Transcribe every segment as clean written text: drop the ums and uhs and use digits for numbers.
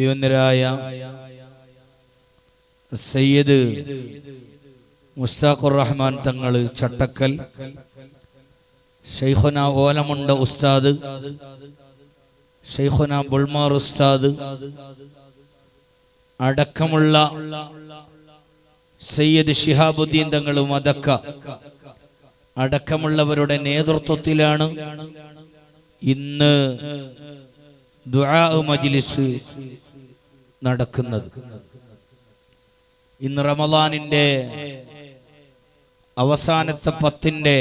യുവനരായ സയ്യിദ് മുസ്താഖുർ റഹ്മാൻ തങ്ങൾ ചട്ടക്കൽ, ഷെയ്ഖുന ഓലമുണ്ട ഉസ്താദ്, ഷെയ്ഖുന ബുൾമാർ ഉസ്താദ് അടക്കമുള്ള സയ്യിദ് ശിഹാബുദ്ദീൻ തങ്ങൾ മദക്ക അടക്കമുള്ളവരുടെ നേതൃത്വത്തിലാണ് ഇന്ന് ദുആ മജ്ലിസ് നടക്കുന്നത്. ഇന്ന് റമളാനിന്റെ അവസാനത്തെ 10-ന്റെ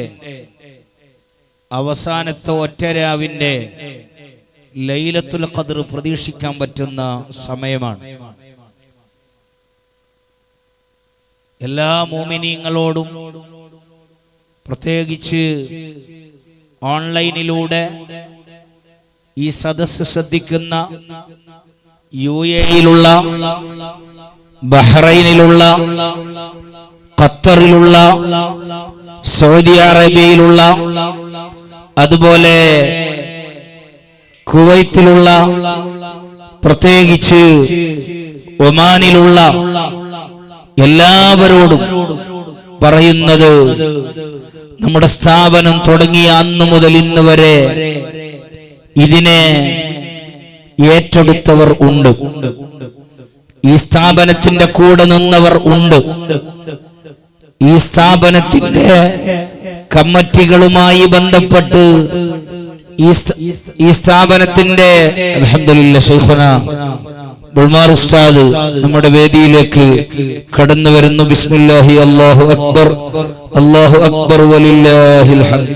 അവസാനത്തെ ഒറ്റരാവിന്റെ ലൈലത്തുൽ ഖദ്ർ പ്രതീക്ഷിക്കാൻ പറ്റുന്ന സമയമാണ്. എല്ലാ മുഅ്മിനീങ്ങളോടും പ്രത്യേകിച്ച് ഓൺലൈനിലൂടെ ഈ സദസ്സ് ശ്രദ്ധിക്കുന്ന UAE-യിലുള്ള, ബഹ്റൈനിലുള്ള, ഖത്തറിലുള്ള, സൗദി അറേബ്യയിലുള്ള, അതുപോലെ കുവൈത്തിലുള്ള, പ്രത്യേകിച്ച് ഒമാനിലുള്ള എല്ലാവരോടും പറയുന്നത്, നമ്മുടെ സ്ഥാപനം തുടങ്ങിയ അന്നു മുതൽ ഇന്ന് വരെ ഇതിനെ ഏറ്റെടുത്തവർ ഉണ്ട്, ഈ സ്ഥാപനത്തിന്റെ കൂടെ നിന്നവർ ഉണ്ട്, ഈ സ്ഥാപനത്തിന്റെ കമ്മിറ്റികളുമായി ബന്ധപ്പെട്ട് ഈ സ്ഥാപനത്തിന്റെ അൽഹംദുലില്ലാഹ് ശൈഖുന ബുൾമാർ ഉസ്താദ് നമ്മുടെ വേദിയിലേക്ക് കടന്നു വരുന്നു. ബിസ്മില്ലാഹി അല്ലാഹു അക്ബർ, അല്ലാഹു അക്ബർ വലില്ലാഹിൽ ഹംദ്.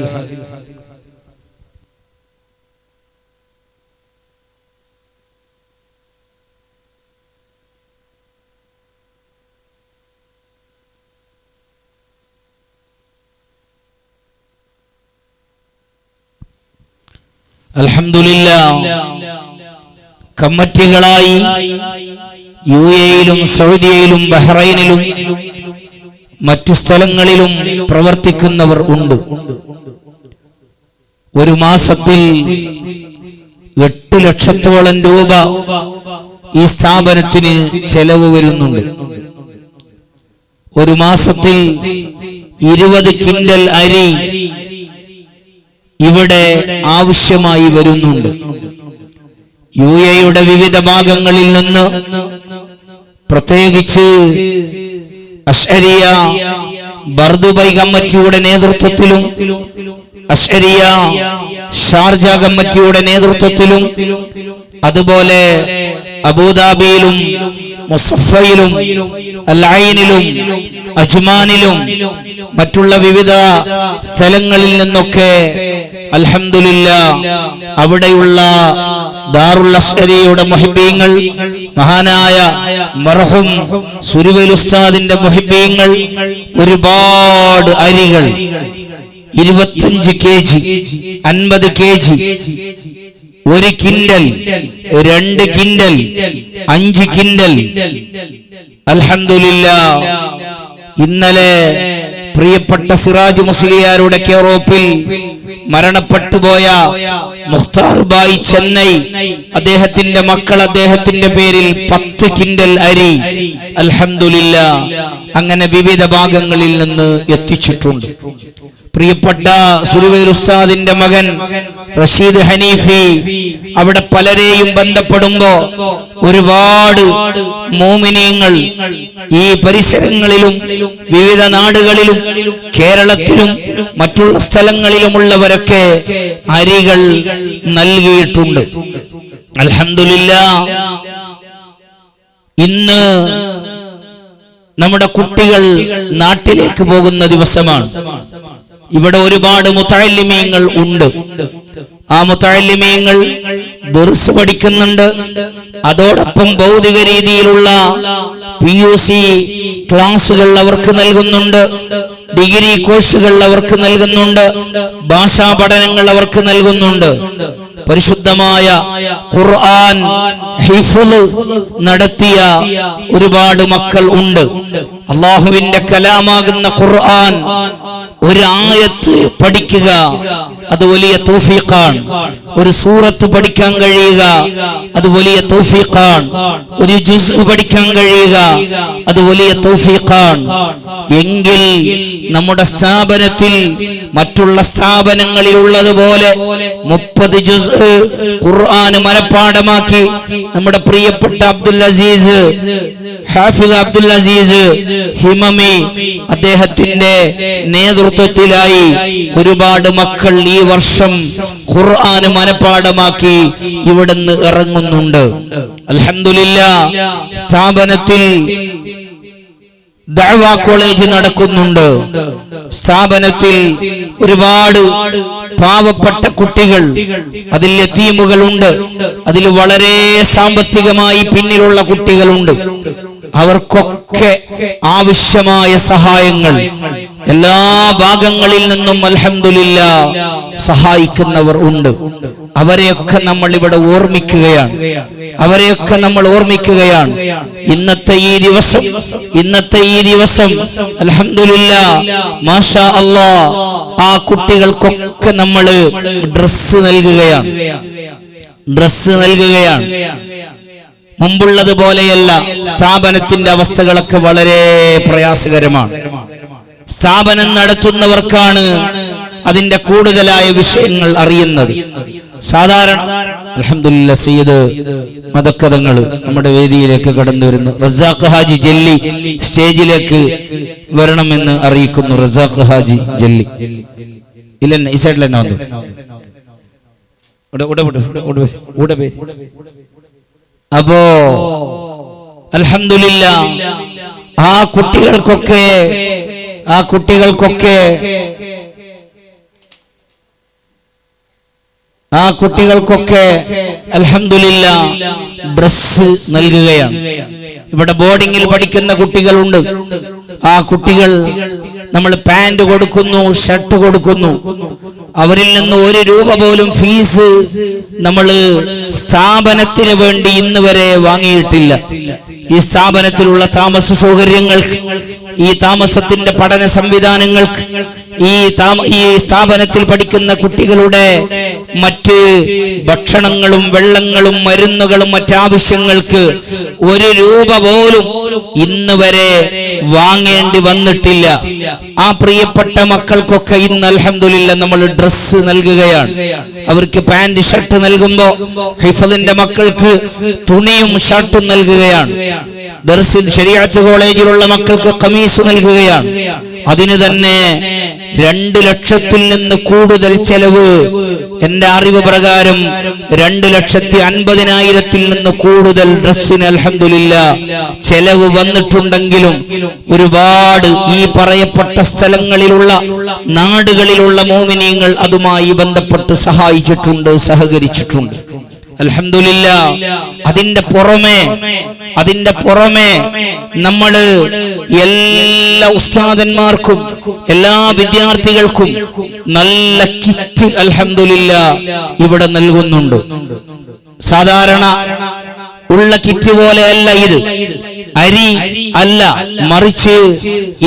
അൽഹംദുലില്ലാഹ് കമ്മിറ്റികളായി UAE-യിലും സൗദിയയിലും ബഹ്റൈനിലും മറ്റു സ്ഥലങ്ങളിലും പ്രവർത്തിക്കുന്നവർ ഉണ്ട്. ഒരു മാസത്തിൽ 8 ലക്ഷത്തോളം രൂപ ഈ സ്ഥാപനത്തിന് ചെലവ് വരുന്നുണ്ട്. ഒരു മാസത്തിൽ 20 കിൻഡൽ അരി ഇവിടെ ആവശ്യമായി വരുന്നുണ്ട്. UAE-യുടെ വിവിധ ഭാഗങ്ങളിൽ നിന്ന്, പ്രത്യേകിച്ച് അശ്അരിയ ബർദുബൈ കമ്മിറ്റിയുടെ നേതൃത്വത്തിലും അശ്അരിയ ഷാർജ കമ്മിറ്റിയുടെ നേതൃത്വത്തിലും, അതുപോലെ അബുദാബിയിലും മുസഫയിലും അൽ-ഐനിലും അജ്മാനിലും മറ്റുള്ള വിവിധ സ്ഥലങ്ങളിൽ നിന്നൊക്കെ അൽഹംദുലില്ലാഹ് അവിടെയുള്ള ദാറുൽ അശ്അരിയുടെ മുഹിബ്ബീങ്ങൾ, മഹാനായ മർഹൂം സുരുവൽ ഉസ്താദിന്റെ മുഹിബ്ബീങ്ങൾ ഒരുപാട് അരികൾ 25 kg, 50 kg, 1 കിൻഡൽ, 2 കിൻഡൽ, 5 കിൻഡൽ അൽഹംദുലില്ലാഹ്. ഇന്നലെ പ്രിയപ്പെട്ട സിറാജ് മുസ്ലിയാരുടെ കേറോപ്പിൽ മരണപ്പെട്ടുപോയ മുഖ്താർ ബായി ചെന്നൈ, അദ്ദേഹത്തിന്റെ മക്കൾ അദ്ദേഹത്തിന്റെ പേരിൽ 10 കിൻഡൽ അരി അൽഹംദുലില്ലാഹ് അങ്ങനെ വിവിധ ഭാഗങ്ങളിൽ നിന്ന് എത്തിച്ചിട്ടുണ്ട്. പ്രിയപ്പെട്ട സുരുവൈൽ ഉസ്താദിന്റെ മകൻ റഷീദ് ഹനീഫി അവിടെ പലരെയും ബന്ധപ്പെടുമ്പോ ഒരുപാട് മോമിനീങ്ങൾ ഈ പരിസരങ്ങളിലും വിവിധ നാടുകളിലും കേരളത്തിലും മറ്റുള്ള സ്ഥലങ്ങളിലുമുള്ളവരൊക്കെ അരികൾ നൽകിയിട്ടുണ്ട്. അൽഹംദുലില്ലാഹ് ഇന്ന് നമ്മുടെ കുട്ടികൾ നാട്ടിലേക്ക് പോകുന്ന ദിവസമാണ്. ഇവിടെ ഒരുപാട് മുതഅല്ലിമീങ്ങൾ ഉണ്ട്. ആ മുതഅല്ലിമീങ്ങൾ ദർസ് പഠിക്കുന്നുണ്ട്. അതോടൊപ്പം ഭൗതിക രീതിയിലുള്ള PUC ക്ലാസുകൾ അവർക്ക് നൽകുന്നുണ്ട്, ഡിഗ്രി കോഴ്സുകൾ അവർക്ക് നൽകുന്നുണ്ട്, ഭാഷാ പഠനങ്ങൾ അവർക്ക് നൽകുന്നുണ്ട്. പരിശുദ്ധമായ ഖുർആൻ ഹിഫ്ള് നടത്തിയ ഒരുപാട് മക്കൾ ഉണ്ട്. അല്ലാഹുവിന്റെ കലാമാകുന്ന ഖുർആൻ ഒരു ആയത്ത് പഠിക്കുക, അത് വലിയ തൗഫീഖാണ്. ഒരു സൂറത്ത് പഠിക്കാൻ കഴിയുക, അത് വലിയ തൗഫീഖാണ്. ഒരു ജുസ് പഠിക്കാൻ കഴിയുക, അത് വലിയ തൗഫീഖാണ്. എങ്കിൽ നമ്മുടെ സ്ഥാപനത്തിൽ മറ്റുള്ള സ്ഥാപനങ്ങളിലുള്ളതുപോലെ 30 ജുസ് ഖുർആൻ മനഃപ്പാഠമാക്കി നമ്മുടെ പ്രിയപ്പെട്ട അബ്ദുൽ അസീസ്, ഹാഫിദ് അബ്ദുൽ അസീസ് ഹിമമി, അദ്ദേഹത്തിന്റെ നേതൃത്വത്തിലായി ഒരുപാട് മക്കൾ ഈ വർഷം ഖുർആൻ മനഃപ്പാഠമാക്കി ഇവിടുന്ന് ഇറങ്ങുന്നുണ്ട്. അൽഹംദുലില്ലാഹ്. സ്ഥാപനത്തിൽ ദഅവ കോളേജ് നടക്കുന്നുണ്ട്. സ്ഥാപനത്തിൽ ഒരുപാട് പാവപ്പെട്ട കുട്ടികൾ, അതിൽ യതീമുകളുണ്ട്, അതിൽ വളരെ സാമ്പത്തികമായി പിന്നിലുള്ള കുട്ടികളുണ്ട്. അവർക്കൊക്കെ ആവശ്യമായ സഹായങ്ങൾ എല്ലാ ഭാഗങ്ങളിൽ നിന്നും അൽഹംദുലില്ലാഹ് സഹായിക്കുന്നവർ ഉണ്ട്. അവരെയൊക്കെ നമ്മൾ ഇവിടെ ഓർമ്മിക്കുകയാണ്. ഇന്നത്തെ ഈ ദിവസം അൽഹംദുലില്ലാഹ് മാഷാ അല്ലാഹ് ആ കുട്ടികൾക്കൊക്കെ നമ്മൾ ഡ്രസ്സ് നൽകുകയാണ്. മുമ്പുള്ളതുപോലെയല്ല. സ്ഥാപനത്തിന്റെ അവസ്ഥകളൊക്കെ വളരെ പ്രയാസകരമാണ്. സ്ഥാപനം നടത്തുന്നവർക്കാണ് അതിന്റെ കൂടുതലായ വിഷയങ്ങൾ അറിയുന്നത്. സാധാരണ അൽഹംദുലില്ലാഹ് സയ്യിദ് മദക്കദങ്ങൾ നമ്മുടെ വേദിയിലേക്ക് കടന്നു വരുന്നു. റസാഖ് ഹാജി ജല്ലി സ്റ്റേജിലേക്ക് വരണമെന്ന് അറിയിക്കുന്നു. റസാഖ് ഹാജി ജല്ലി ഇല്ല, ഈ സൈഡിൽ തന്നെ വന്നു. അപ്പോ അൽഹംദുലില്ലാഹ് ആ കുട്ടികൾക്കൊക്കെ അൽഹംദുലില്ലാഹ് ഡ്രസ്സ് നൽകുകയാണ്. ഇവിടെ ബോർഡിങ്ങിൽ പഠിക്കുന്ന കുട്ടികളുണ്ട്. ആ കുട്ടികൾ നമ്മൾ പാന്റ് കൊടുക്കുന്നു, ഷർട്ട് കൊടുക്കുന്നു. അവരിൽ നിന്ന് 1 രൂപ പോലും ഫീസ് നമ്മൾ സ്ഥാപനത്തിന് വേണ്ടി ഇന്ന് വരെ വാങ്ങിയിട്ടില്ല. ഈ സ്ഥാപനത്തിലുള്ള താമസ സൗകര്യങ്ങൾക്ക്, ഈ താമസത്തിന്റെ പഠന സംവിധാനങ്ങൾക്ക്, ഈ സ്ഥാപനത്തിൽ പഠിക്കുന്ന കുട്ടികളുടെ മറ്റ് ഭക്ഷണങ്ങളും വെള്ളങ്ങളും മരുന്നുകളും മറ്റാവശ്യങ്ങൾക്ക് 1 രൂപ പോലും ഇന്ന് വരെ വാങ്ങേണ്ടി വന്നിട്ടില്ല. ആ പ്രിയപ്പെട്ട മക്കൾക്കൊക്കെ ഇന്ന് അൽഹംദുലില്ലാഹ് നമ്മൾ ഡ്രസ്സ് നൽകുകയാണ്. അവർക്ക് പാന്റ് ഷർട്ട് നൽകുമ്പോ ഹിഫദിന്റെ മക്കൾക്ക് തുണിയും ഷർട്ടും നൽകുകയാണ്. ദർസിൽ ശരീഅത്ത് കോളേജിലുള്ള മക്കൾക്ക് ഖമീസ് നൽകുകയാണ്. അതിന് തന്നെ 2 ലക്ഷത്തിൽ നിന്ന് കൂടുതൽ ചെലവ്, എന്റെ അറിവ് പ്രകാരം 2,50,000 നിന്ന് കൂടുതൽ ഡ്രസ്സിന് അൽഹംദുലില്ലാഹ് ചെലവ് വന്നിട്ടുണ്ടെങ്കിലും ഒരുപാട് ഈ പറയപ്പെട്ട സ്ഥലങ്ങളിലുള്ള നാടുകളിലുള്ള മുഅ്മിനീങ്ങൾ അതുമായി ബന്ധപ്പെട്ട് സഹായിച്ചിട്ടുണ്ട്, സഹകരിച്ചിട്ടുണ്ട്. അൽഹംദുലില്ലാഹ്. അതിന്റെ പുറമെ നമ്മള് എല്ലാ ഉസ്താദന്മാർക്കും എല്ലാ വിദ്യാർത്ഥികൾക്കും നല്ല കിറ്റ് അൽഹംദുലില്ലാഹ് ഇവിടെ നൽകുന്നുണ്ട്. സാധാരണ ഉള്ള കിറ്റ് പോലെയല്ല ഇത്. അരി അല്ല, മറിച്ച്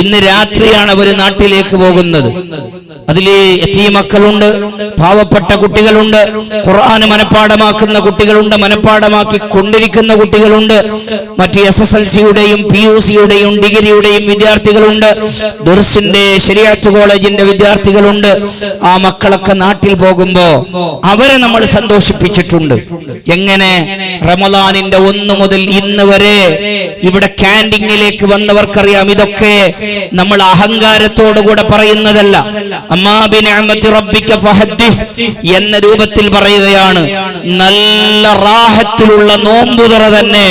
ഇന്ന് രാത്രിയാണ് അവർ നാട്ടിലേക്ക് പോകുന്നത്. അതില് യതീമക്കളുണ്ട്, പാവപ്പെട്ട കുട്ടികളുണ്ട്, ഖുർആൻ മനഃപ്പാഠമാക്കുന്ന കുട്ടികളുണ്ട്, മനഃപ്പാഠമാക്കി കൊണ്ടിരിക്കുന്ന കുട്ടികളുണ്ട്, മറ്റ് SSLC-യുടെയും PUC-യുടെയും ഡിഗ്രിയുടെയും വിദ്യാർത്ഥികളുണ്ട്, ദർസിന്റെ ശരീഅത്ത് കോളേജിന്റെ വിദ്യാർത്ഥികളുണ്ട്. ആ മക്കളൊക്കെ നാട്ടിൽ പോകുമ്പോ അവരെ നമ്മൾ സന്തോഷിപ്പിച്ചിട്ടുണ്ട്. എങ്ങനെ? റമദാനിന്റെ 1 മുതൽ ഇന്ന് വരെ ഇവിടെ ക്യാൻറ്റീനിലേക്ക് വന്നവർക്കറിയാം. ഇതൊക്കെ നമ്മൾ അഹങ്കാരത്തോടുകൂടെ പറയുന്നതല്ല. അമ്മാ ബിനിഅമതി റബ്ബിക ഫഹദ്ദിസ് എന്ന രൂപത്തിൽ പറയുകയാണ്. നല്ല റാഹത്തിലുള്ള നോമ്പുതുറ തന്നെ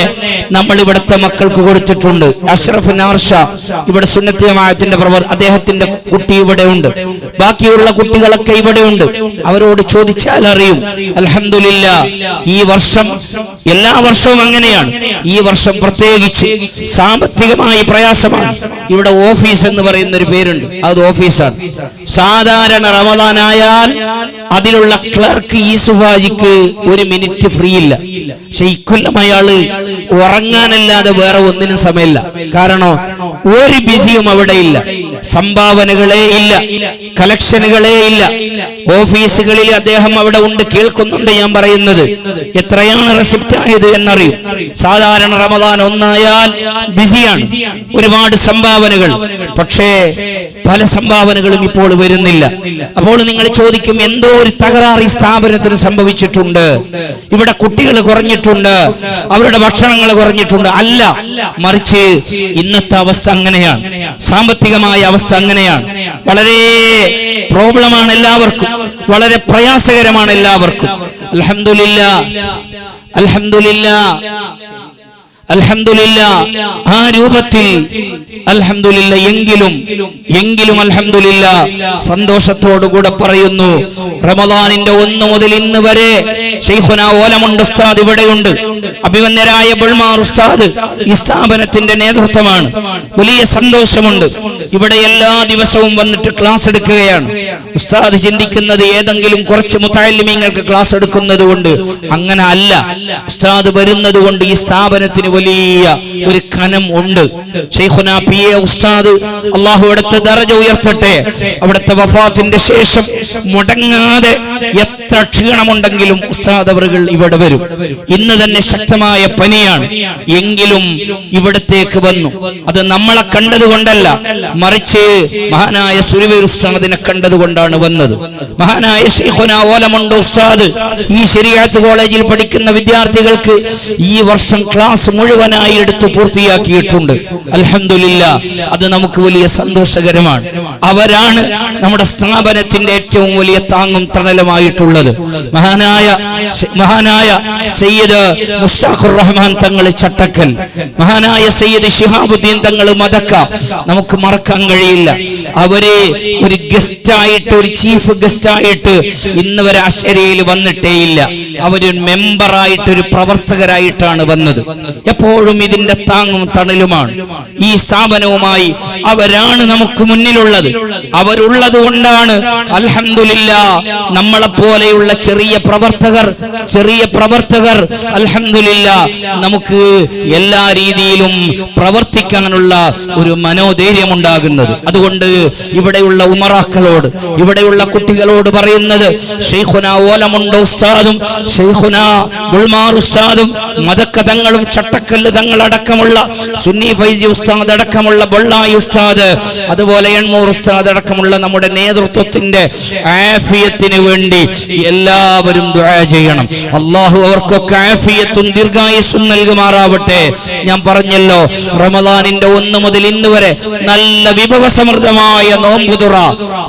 നമ്മൾ ഇവിടുത്തെ മക്കൾക്ക് കൊടുത്തിട്ടുണ്ട്. അഷ്റഫ് നാർഷ ഇവിടെ സുന്നത്ത് ജമാഅത്തിന്റെ അദ്ദേഹത്തിന്റെ കുട്ടി ഇവിടെ ഉണ്ട്. ബാക്കിയുള്ള കുട്ടികളൊക്കെ ഇവിടെ ഉണ്ട്. അവരോട് ചോദിച്ചാൽ അറിയും. അൽഹംദുലില്ലാഹ് ഈ വർഷം, എല്ലാ വർഷവും അങ്ങനെയാണ്, ഈ വർഷം പ്രത്യേകിച്ച് സാമ്പത്തിക സാമ്പത്തികമായി പ്രയാസമാണ്. ഇവിടെ ഓഫീസ് എന്ന് പറയുന്ന ഒരു പേരുണ്ട്, അത് ഓഫീസാണ്. സാധാരണ റമദാനായാൽ അതിലുള്ള ക്ലർക്ക് ഈസുഫാജിക്ക് ഒരു മിനിറ്റ് ഫ്രീ ഇല്ല. പക്ഷെ ഇക്കൊല്ലം അയാള് ഉറങ്ങാനല്ലാതെ വേറെ ഒന്നിനും സമയമില്ല. കാരണം ഒരു ബിസിയും അവിടെ ഇല്ല, സംഭാവനകളെ ഇല്ല, കളക്ഷനുകളെ ഇല്ല. ഓഫീസുകളിൽ അദ്ദേഹം അവിടെ ഉണ്ട്, കേൾക്കുന്നുണ്ട് ഞാൻ പറയുന്നത്. എത്രയാണ് റെസിപ്റ്റ് ആയത് എന്നറിയും. സാധാരണ റമദാൻ ഒന്നായാൽ ബിസിയാണ്, ഒരുപാട് സംഭാവനകൾ. പക്ഷേ പല സംഭാവനകളും ഇപ്പോൾ വരുന്നില്ല. അപ്പോൾ നിങ്ങൾ ചോദിക്കും, എന്തോ ഒരു തകരാറ് ഈ സ്ഥാപനത്തിന് സംഭവിച്ചിട്ടുണ്ട്, ഇവിടെ കുട്ടികൾ കുറഞ്ഞിട്ടുണ്ട്, അവരുടെ ഭക്ഷണങ്ങൾ കുറഞ്ഞിട്ടുണ്ട്. അല്ല, മറിച്ച് ഇന്നത്തെ അവസ്ഥ അങ്ങനെയാണ്, സാമ്പത്തികമായ അവസ്ഥ അങ്ങനെയാണ്. വളരെ പ്രോബ്ലമാണ് എല്ലാവർക്കും, വളരെ പ്രയാസകരമാണ് എല്ലാവർക്കും. അൽഹംദുലില്ലാഹ്, അൽഹംദുലില്ലാഹ്, അൽഹംദുലില്ലാഹ്. ആ രൂപത്തിൽ അൽഹംദുലില്ലാഹ്. എങ്കിലും അൽഹംദുലില്ലാഹ് സന്തോഷത്തോടുകൂടെ പറയുന്നു, റമദാനിന്റെ 1 മുതൽ ഇന്ന് വരെ ശൈഖുനാ ഓലമുണ്ട് ഉസ്താദ് ഇവിടെയുണ്ട്. അഭിമന്യരായ ബുൾമാർ ഉസ്താദ് ഈ സ്ഥാപനത്തിന്റെ നേതൃത്വമാണ്. വലിയ സന്തോഷമുണ്ട്. ഇവിടെ എല്ലാ ദിവസവും വന്നിട്ട് ക്ലാസ് എടുക്കുകയാണ്. ഉസ്താദ് ചിന്തിക്കുന്നത് ഏതെങ്കിലും കുറച്ച് മുതഅല്ലിമീങ്ങൾക്ക് ക്ലാസ് എടുക്കുന്നത് കൊണ്ട്, അങ്ങനെ അല്ല. ഉസ്താദ് വരുന്നത് കൊണ്ട് ഈ സ്ഥാപനത്തിന് വലിയ ഒരു കനം ഉണ്ട്. ശൈഖുനാ പി എ ഉസ്താദ്, അല്ലാഹു അവിടുത്തെ ദറജ ഉയർത്തട്ടെ, അവിടുത്തെ വഫാത്തിന്റെ ശേഷം മുടങ്ങാതെ എത്ര ക്ഷീണമുണ്ടെങ്കിലും ഉസ്താദ് അവറുകൾ ഇവിടെ വരും. ഇന്ന് തന്നെ ശക്തമായ പനിയാണ്, എങ്കിലും ഇവിടത്തേക്ക് വന്നു. അത് നമ്മളെ കണ്ടതുകൊണ്ടല്ല, മറിച്ച് മഹാനായ സുരിവൈർ ഉസ്താദിനെ കണ്ടതുകൊണ്ടാണ് വന്നത്. മഹാനായ ശൈഖുനാ ഓലമുണ്ട് ഉസ്താദ് ഈ ശരീഅത്ത് കോളേജിൽ പഠിക്കുന്ന വിദ്യാർത്ഥികൾക്ക് ഈ വർഷം ക്ലാസ് മുഴുവനായി എടുത്തു പൂർത്തിയാക്കിയിട്ടുണ്ട്. അൽഹംദുലില്ലാഹ്, അത് നമുക്ക് വലിയ സന്തോഷകരമാണ്. അവരാണ് നമ്മുടെ സ്ഥാപനത്തിന്റെ ഏറ്റവും വലിയ താങ്ങും തണലുമായിട്ടുള്ളത്. മഹാനായ സയ്യിദ് മുസ്താഖുർ റഹ്മാൻ തങ്ങൾ ചട്ടക്കൽ, മഹാനായ സയ്യിദ് ശിഹാബുദ്ദീൻ തങ്ങൾ മദക്ക, നമുക്ക് മറക്കാൻ കഴിയില്ല. അവരെ ഒരു ഗസ്റ്റായിട്ട്, ഒരു ചീഫ് ഗസ്റ്റായിട്ട് ഇന്ന് വരെ അശരയിൽ വന്നിട്ടേയില്ല. അവരൊരു മെമ്പറായിട്ട്, ഒരു പ്രവർത്തകരായിട്ടാണ് വന്നത്. എപ്പോഴും ഇതിന്റെ താങ്ങും തണലുമാണ്. ഈ സ്ഥാപനവുമായി അവരാണ് നമുക്ക് മുന്നിലുള്ളത്. അവരുള്ളത് കൊണ്ടാണ് അൽഹംദുലില്ലാഹ് നമ്മളെ പോലെയുള്ള ചെറിയ പ്രവർത്തകർ അൽഹംദുലില്ലാഹ് നമുക്ക് എല്ലാ രീതിയിലും പ്രവർത്തിക്കാനുള്ള ഒരു മനോധൈര്യം ഉണ്ടാകുന്നത്. അതുകൊണ്ട് ഇവിടെയുള്ള ഉമറാക്കളോട്, ഇവിടെയുള്ള കുട്ടികളോട് പറയുന്നത്, ശൈഖുനാ ഓലമുണ്ട് ഉസ്താദും ശൈഖുനാ ബുൾമാർ ഉസ്താദും മദക്ക തങ്ങളും ചട്ടക്കല്ല് തങ്ങളടക്കമുള്ള സുന്നി ഫൈസി ഉസ്താദ് അടക്കമുള്ള ബൊള്ളായി ഉസ്താദ്, അതുപോലെ എൺമൂർ ഉസ്താദ് അടക്കമുള്ള നമ്മുടെ നേതൃത്വത്തിന്റെ ആഫിയത്തിന് വേണ്ടി എല്ലാവരും ദുആ ചെയ്യണം. അല്ലാഹു അവർക്കൊക്കെ ആഫിയത്തും ദീർഘായുസ്സും നൽകുമാറാവട്ടെ. ഞാൻ പറഞ്ഞല്ലോ, റമദാനിന്റെ 1 മുതൽ ഇന്ന് വരെ നല്ല വിഭവസമൃദ്ധമായ നോമ്പുതുറ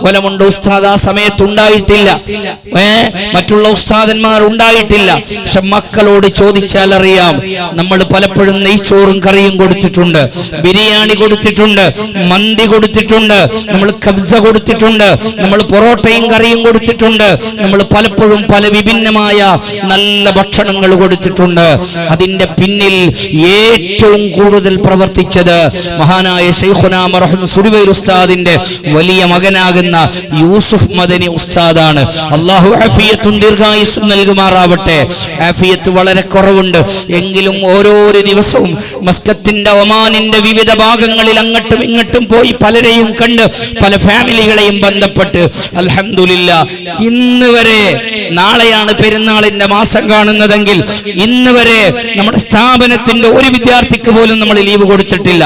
ഓലമുണ്ട് ഉസ്താദ് ആ സമയത്ത് ഉണ്ടായിട്ടില്ല, മറ്റുള്ള ഉസ്താദന്മാർ ഉണ്ടായിട്ടില്ല. പക്ഷെ മക്കളോട് ചോദിച്ചാൽ അറിയാം, നമ്മൾ പലപ്പോഴും നെയ്ച്ചോറും കറിയും കൊടുത്തിട്ടുണ്ട്, ബിരിയാണി കൊടുത്തിട്ടുണ്ട്, മന്തി കൊടുത്തിട്ടുണ്ട്, നമ്മൾ കബ്സ കൊടുത്തിട്ടുണ്ട്, നമ്മൾ പൊറോട്ടയും കറിയും കൊടുത്തിട്ടുണ്ട്, നമ്മൾ പലപ്പോഴും പല വിഭിന്നമായ നല്ല ഭക്ഷണങ്ങൾ കൊടുത്തിട്ടുണ്ട്. അതിന്റെ പിന്നിൽ ഏറ്റവും കൂടുതൽ പ്രവർത്തിച്ചത് മഹാനായ ശൈഖുനാ മർഹൂം സുരിവൈർ ഉസ്താദിന്റെ വലിയ മകനാകുന്ന യൂസുഫ് മദനി ഉസ്താദാണ്. അല്ലാഹു ആഫിയത്തും ദീർഘായുസ്സും നൽകുമാറാവട്ടെ. ആഫിയത്ത് വളരെ കുറവുണ്ട്, എങ്കിലും ഓരോ ദിവസവും മസ്കത്തിന്റെ ഒമാനിന്റെ വിവിധ ഭാഗങ്ങളിൽ അങ്ങോട്ടും ഇങ്ങോട്ടും പോയി പലരെയും കണ്ട് പല ഫാമിലികളെയും ബന്ധപ്പെട്ട് അൽഹംദുലില്ലാഹ് ഇന്ന് വരെ, നാളെയാണ് പെരുന്നാളിന്റെ മാസം കാണുന്നതെങ്കിൽ ഇന്ന് വരെ നമ്മുടെ സ്ഥാപനത്തിന്റെ ഒരു വിദ്യാർത്ഥിക്ക് പോലും നമ്മൾ ലീവ് കൊടുത്തിട്ടില്ല.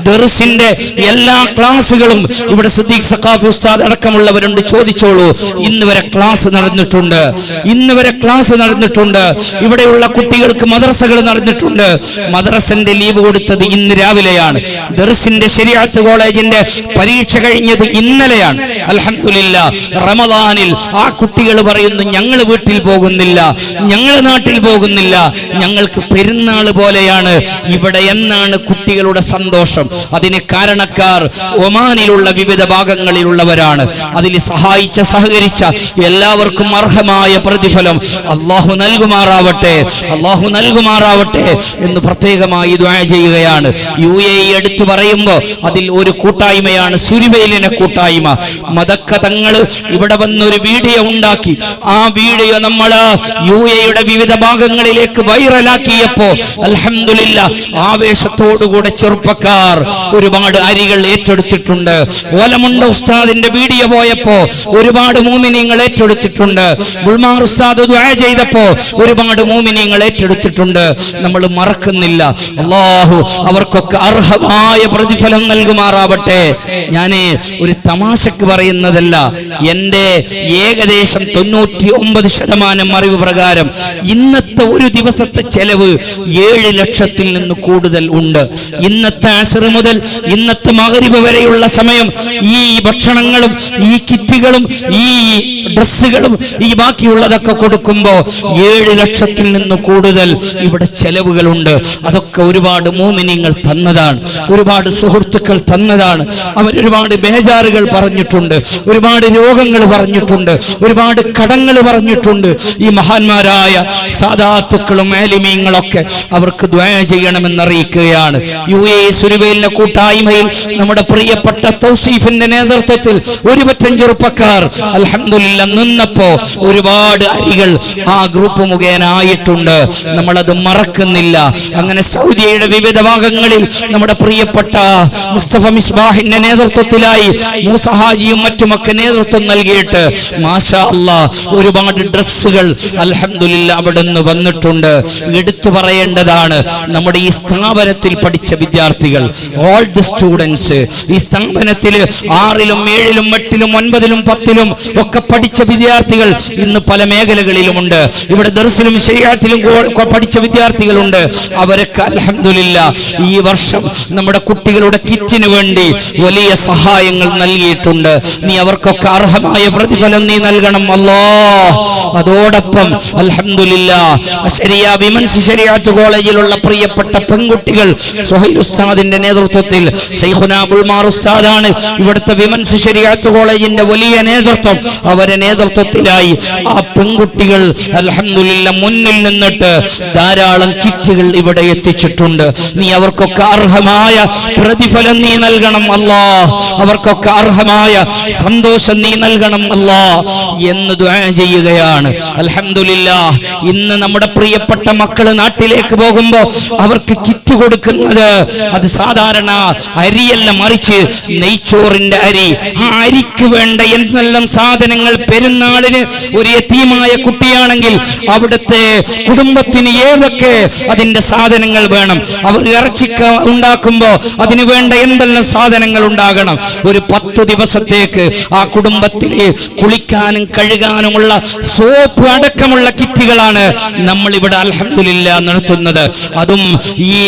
ദർസിന്റെ എല്ലാ ക്ലാസുകളും ഇവിടെ സിദ്ദീഖ് സഖാഫി ഉസ്താദ് അടക്കമുള്ളവരുണ്ട്, ചോദിച്ചോളൂ. ഇന്ന് വരെ ക്ലാസ് നടന്നിട്ടുണ്ട്, ഇവിടെയുള്ള കുട്ടികൾക്ക് മദ്രസകൾ നടന്നിട്ടുണ്ട്. മദ്രസന്റെ ലീവ് കൊടുത്തത് ഇന്ന് രാവിലെയാണ്. ദർസിന്റെ ശരീഅത്ത് കോളേജിന്റെ പരീക്ഷ കഴിഞ്ഞത് ഇന്നലെയാണ്. അൽഹംദുലില്ലാഹ്, റമദാനിൽ ആ കുട്ടികൾ പറയുന്നു, ഞങ്ങൾ വീട്ടിൽ പോകുന്നില്ല, ഞങ്ങൾ നാട്ടിൽ പോകുന്നില്ല, ഞങ്ങൾക്ക് പെരുന്നാൾ പോലെയാണ് ഇവിടെ എന്നാണ് കുട്ടികളുടെ സന്തോഷം. അതിന് കാരണക്കാർ ഒമാനിലുള്ള വിവിധ ഭാഗങ്ങളിലുള്ളവരാണ്. അതിൽ സഹകരിച്ച എല്ലാവർക്കും അർഹമായ പ്രതിഫലം അല്ലാഹു നൽകുമാറാവട്ടെ എന്ന് ഒന്ന് പ്രത്യേകമായി ദുആ ചെയ്യുകയാണ്. UAE എടുത്തു പറയുമ്പോൾ അതിൽ ഒരു കൂട്ടായ്മയാണ് സുരുവയിലിനെ കൂട്ടായ്മ. മദക്ക തങ്ങൾ ഇവിടെ വന്നൊരു വീഡിയോ ഉണ്ടാക്കി. ആ വീഡിയോ നമ്മൾ UAE-യുടെ വിവിധ ഭാഗങ്ങളിലേക്ക് വൈറലാക്കിയപ്പോ അൽഹംദുലില്ലാഹ് ആവേശത്തോടുകൂടെ ചെറുപ്പക്കാർ ഒരുപാട് അരികൾ ഏറ്റെടുത്തിട്ടുണ്ട്. ഓലമുണ്ട ഉസ്താദിന്റെ വീഡിയോ പോയപ്പോ ഒരുപാട് മുഅ്മിനീങ്ങൾ ഏറ്റെടുത്തിട്ടുണ്ട്. ഗുൽമാർ ഉസ്താദ് ദുആ ചെയ്തപ്പോ ഒരുപാട് മുഅ്മിനീങ്ങൾ ഏറ്റെടുത്തിട്ടുണ്ട്. നമ്മൾ മറക്കുന്നില്ല. അല്ലാഹു അവർക്കൊക്കെ അർഹമായ പ്രതിഫലം നൽകുമാറാവട്ടെ. ഞാൻ ഒരു തമാശക്ക് പറയുന്നതല്ല. എന്റെ ഏകദേശം 99% അറിവ് പ്രകാരം ഇന്നത്തെ ഒരു ദിവസത്തെ ചെലവ് 7 ലക്ഷത്തിൽ നിന്ന് കൂടുതൽ ഉണ്ട്. ഇന്നത്തെ അസ്ർ മുതൽ ഇന്നത്തെ മഗ്രിബ് വരെയുള്ള സമയം ഈ ഭക്ഷണങ്ങളും ഈ കിറ്റുകളും ഈ ഡ്രസ്സുകളും ഈ ബാക്കിയുള്ളതൊക്കെ കൊടുക്കുമ്പോ 7 ലക്ഷത്തിൽ നിന്ന് കൂടുതൽ ഇവിടെ ചെലവുകളുണ്ട്. അതൊക്കെ ഒരുപാട് മുഅ്മിനീങ്ങൾ തന്നതാണ്, ഒരുപാട് സുഹൃത്തുക്കൾ തന്നതാണ്. അവരൊരുപാട് ബേജാറുകൾ പറഞ്ഞിട്ടുണ്ട്, ഒരുപാട് രോഗങ്ങൾ പറഞ്ഞിട്ടുണ്ട്, ഒരുപാട് കടങ്ങൾ പറഞ്ഞിട്ടുണ്ട്. ഈ മഹാന്മാരായ സാദാത്തുക്കളും ആലിമീങ്ങളൊക്കെ അവർക്ക് ദുആ ചെയ്യണമെന്നറിയിക്കുകയാണ്. UAE സുരുവയിലെ കൂട്ടായ്മയിൽ നമ്മുടെ പ്രിയപ്പെട്ട തൗസീഫിന്റെ നേതൃത്വത്തിൽ ഒരുപറ്റം ചെറുപ്പക്കാർ അൽഹംദുലില്ലാഹ് നിന്നപ്പോ ഒരുപാട് അരികൾ ആ ഗ്രൂപ്പ് മുഖേന ആയിട്ടുണ്ട്. നമ്മളത് മറക്കുന്നില്ല. അങ്ങനെ സൗദിയുടെ വിവിധ ഭാഗങ്ങളിൽ നമ്മുടെ പ്രിയപ്പെട്ട മുസ്തഫ മിസ്ബാഹിന്റെ നേതൃത്വത്തിലായി മൂസ ഹാജിയും മറ്റുമൊക്കെ നേതൃത്വം നൽകിയിട്ട് മാഷാ അല്ലാഹ് ഒരുപാട് ഡ്രസ്സുകൾ അൽഹംദുലില്ലാഹ് അവിടെ നിന്ന് വന്നിട്ടുണ്ട്. എടുത്തു പറയേണ്ടതാണ്, നമ്മുടെ ഈ സ്ഥാപനത്തിൽ പഠിച്ച വിദ്യാർത്ഥികൾ, ഓൾ ദി സ്റ്റുഡൻസ്, ഈ സ്ഥാപനത്തിൽ 6ലും 7ലും 8ലും 9ലും 10ലും ഒക്കെ പഠിച്ച വിദ്യാർത്ഥികൾ ഇന്ന് പല മേഖലകളിലുമുണ്ട്. ഇവിടെ ദർസിലും ശരീഅത്തിലും പഠിച്ച വിദ്യാർത്ഥികളുണ്ട്. അവരൊക്കെ അൽഹംദുലില്ലാഹ് ഈ വർഷം നമ്മുടെ കുട്ടികളുടെ കിറ്റിന് വേണ്ടി വലിയ സഹായങ്ങൾ നൽകിയിട്ടുണ്ട്. നീ അവർക്കൊക്കെ അർഹമായ പ്രതിഫലം നീ നൽകണം അല്ലാഹ്. അതോടൊപ്പം അൽഹംദുലില്ലാഹ് ശരിയ വിമൻസ് ശരീഅത്ത് കോളേജിലുള്ള പ്രിയപ്പെട്ട പെൺകുട്ടികൾ സുഹൈൽ ഉസ്താദിന്റെ നേതൃത്വത്തിൽ ശൈഖുനാ ഗുൽമാർ ഉസ്താദാണ് ഇവിടുത്തെ വിമൻസ് ശരീഅത്ത് കോളേജിന്റെ വലിയ നേതൃത്വം. അവരെ നേതൃത്വത്തിലായി ആ പെൺകുട്ടികൾ അൽഹംദുലില്ലാഹ് മുന്നിൽ നിന്നിട്ട് ധാരാളം കിറ്റുകൾ ഇവിടെ എത്തിച്ചിട്ടുണ്ട്. നീ അവർക്കൊക്കെ അർഹമായ പ്രതിഫലം നീ നൽകണം അല്ലാഹ്. അവർക്കൊക്കെ അർഹമായ സന്തോഷം നീ നൽകണം അല്ലാഹ് എന്ന് ദുആ ചെയ്യുകയാണ്. അൽഹംദുലില്ലാഹ് ഇന്ന് നമ്മുടെ പ്രിയപ്പെട്ട മക്കള് നാട്ടിലേക്ക് പോകുമ്പോ അവർക്ക് കിറ്റ് കൊടുക്കുന്നത് അത് സാധാരണ അരിയല്ല, മറിച്ച് നെയ്ച്ചോറിന്റെ അരി. ആ അരിക്ക് വേണ്ട എന്തെല്ലാം സാധനങ്ങൾ പെരുന്നാളിന് ഒരു യതീമായ കുട്ടിയാണെങ്കിൽ അവിടുത്തെ കുടുംബത്തിന് ഏതൊക്കെ അതിന്റെ സാധനങ്ങൾ വേണം, അവർ ഇറച്ചിക്ക ഉണ്ടാക്കുമ്പോ അതിന് വേണ്ട എന്തെല്ലാം സാധനങ്ങൾ ഉണ്ടാകണം. ഒരു 10 ദിവസത്തേക്ക് ആ കുടുംബത്തിലെ കുളിക്കാനും കഴുകാനുമുള്ള സോപ്പ് അടക്കമുള്ള കിറ്റുകളാണ് നമ്മൾ ഇവിടെ അൽഹംദുലില്ലാഹ് നടത്തുന്നത്. അതും ഈ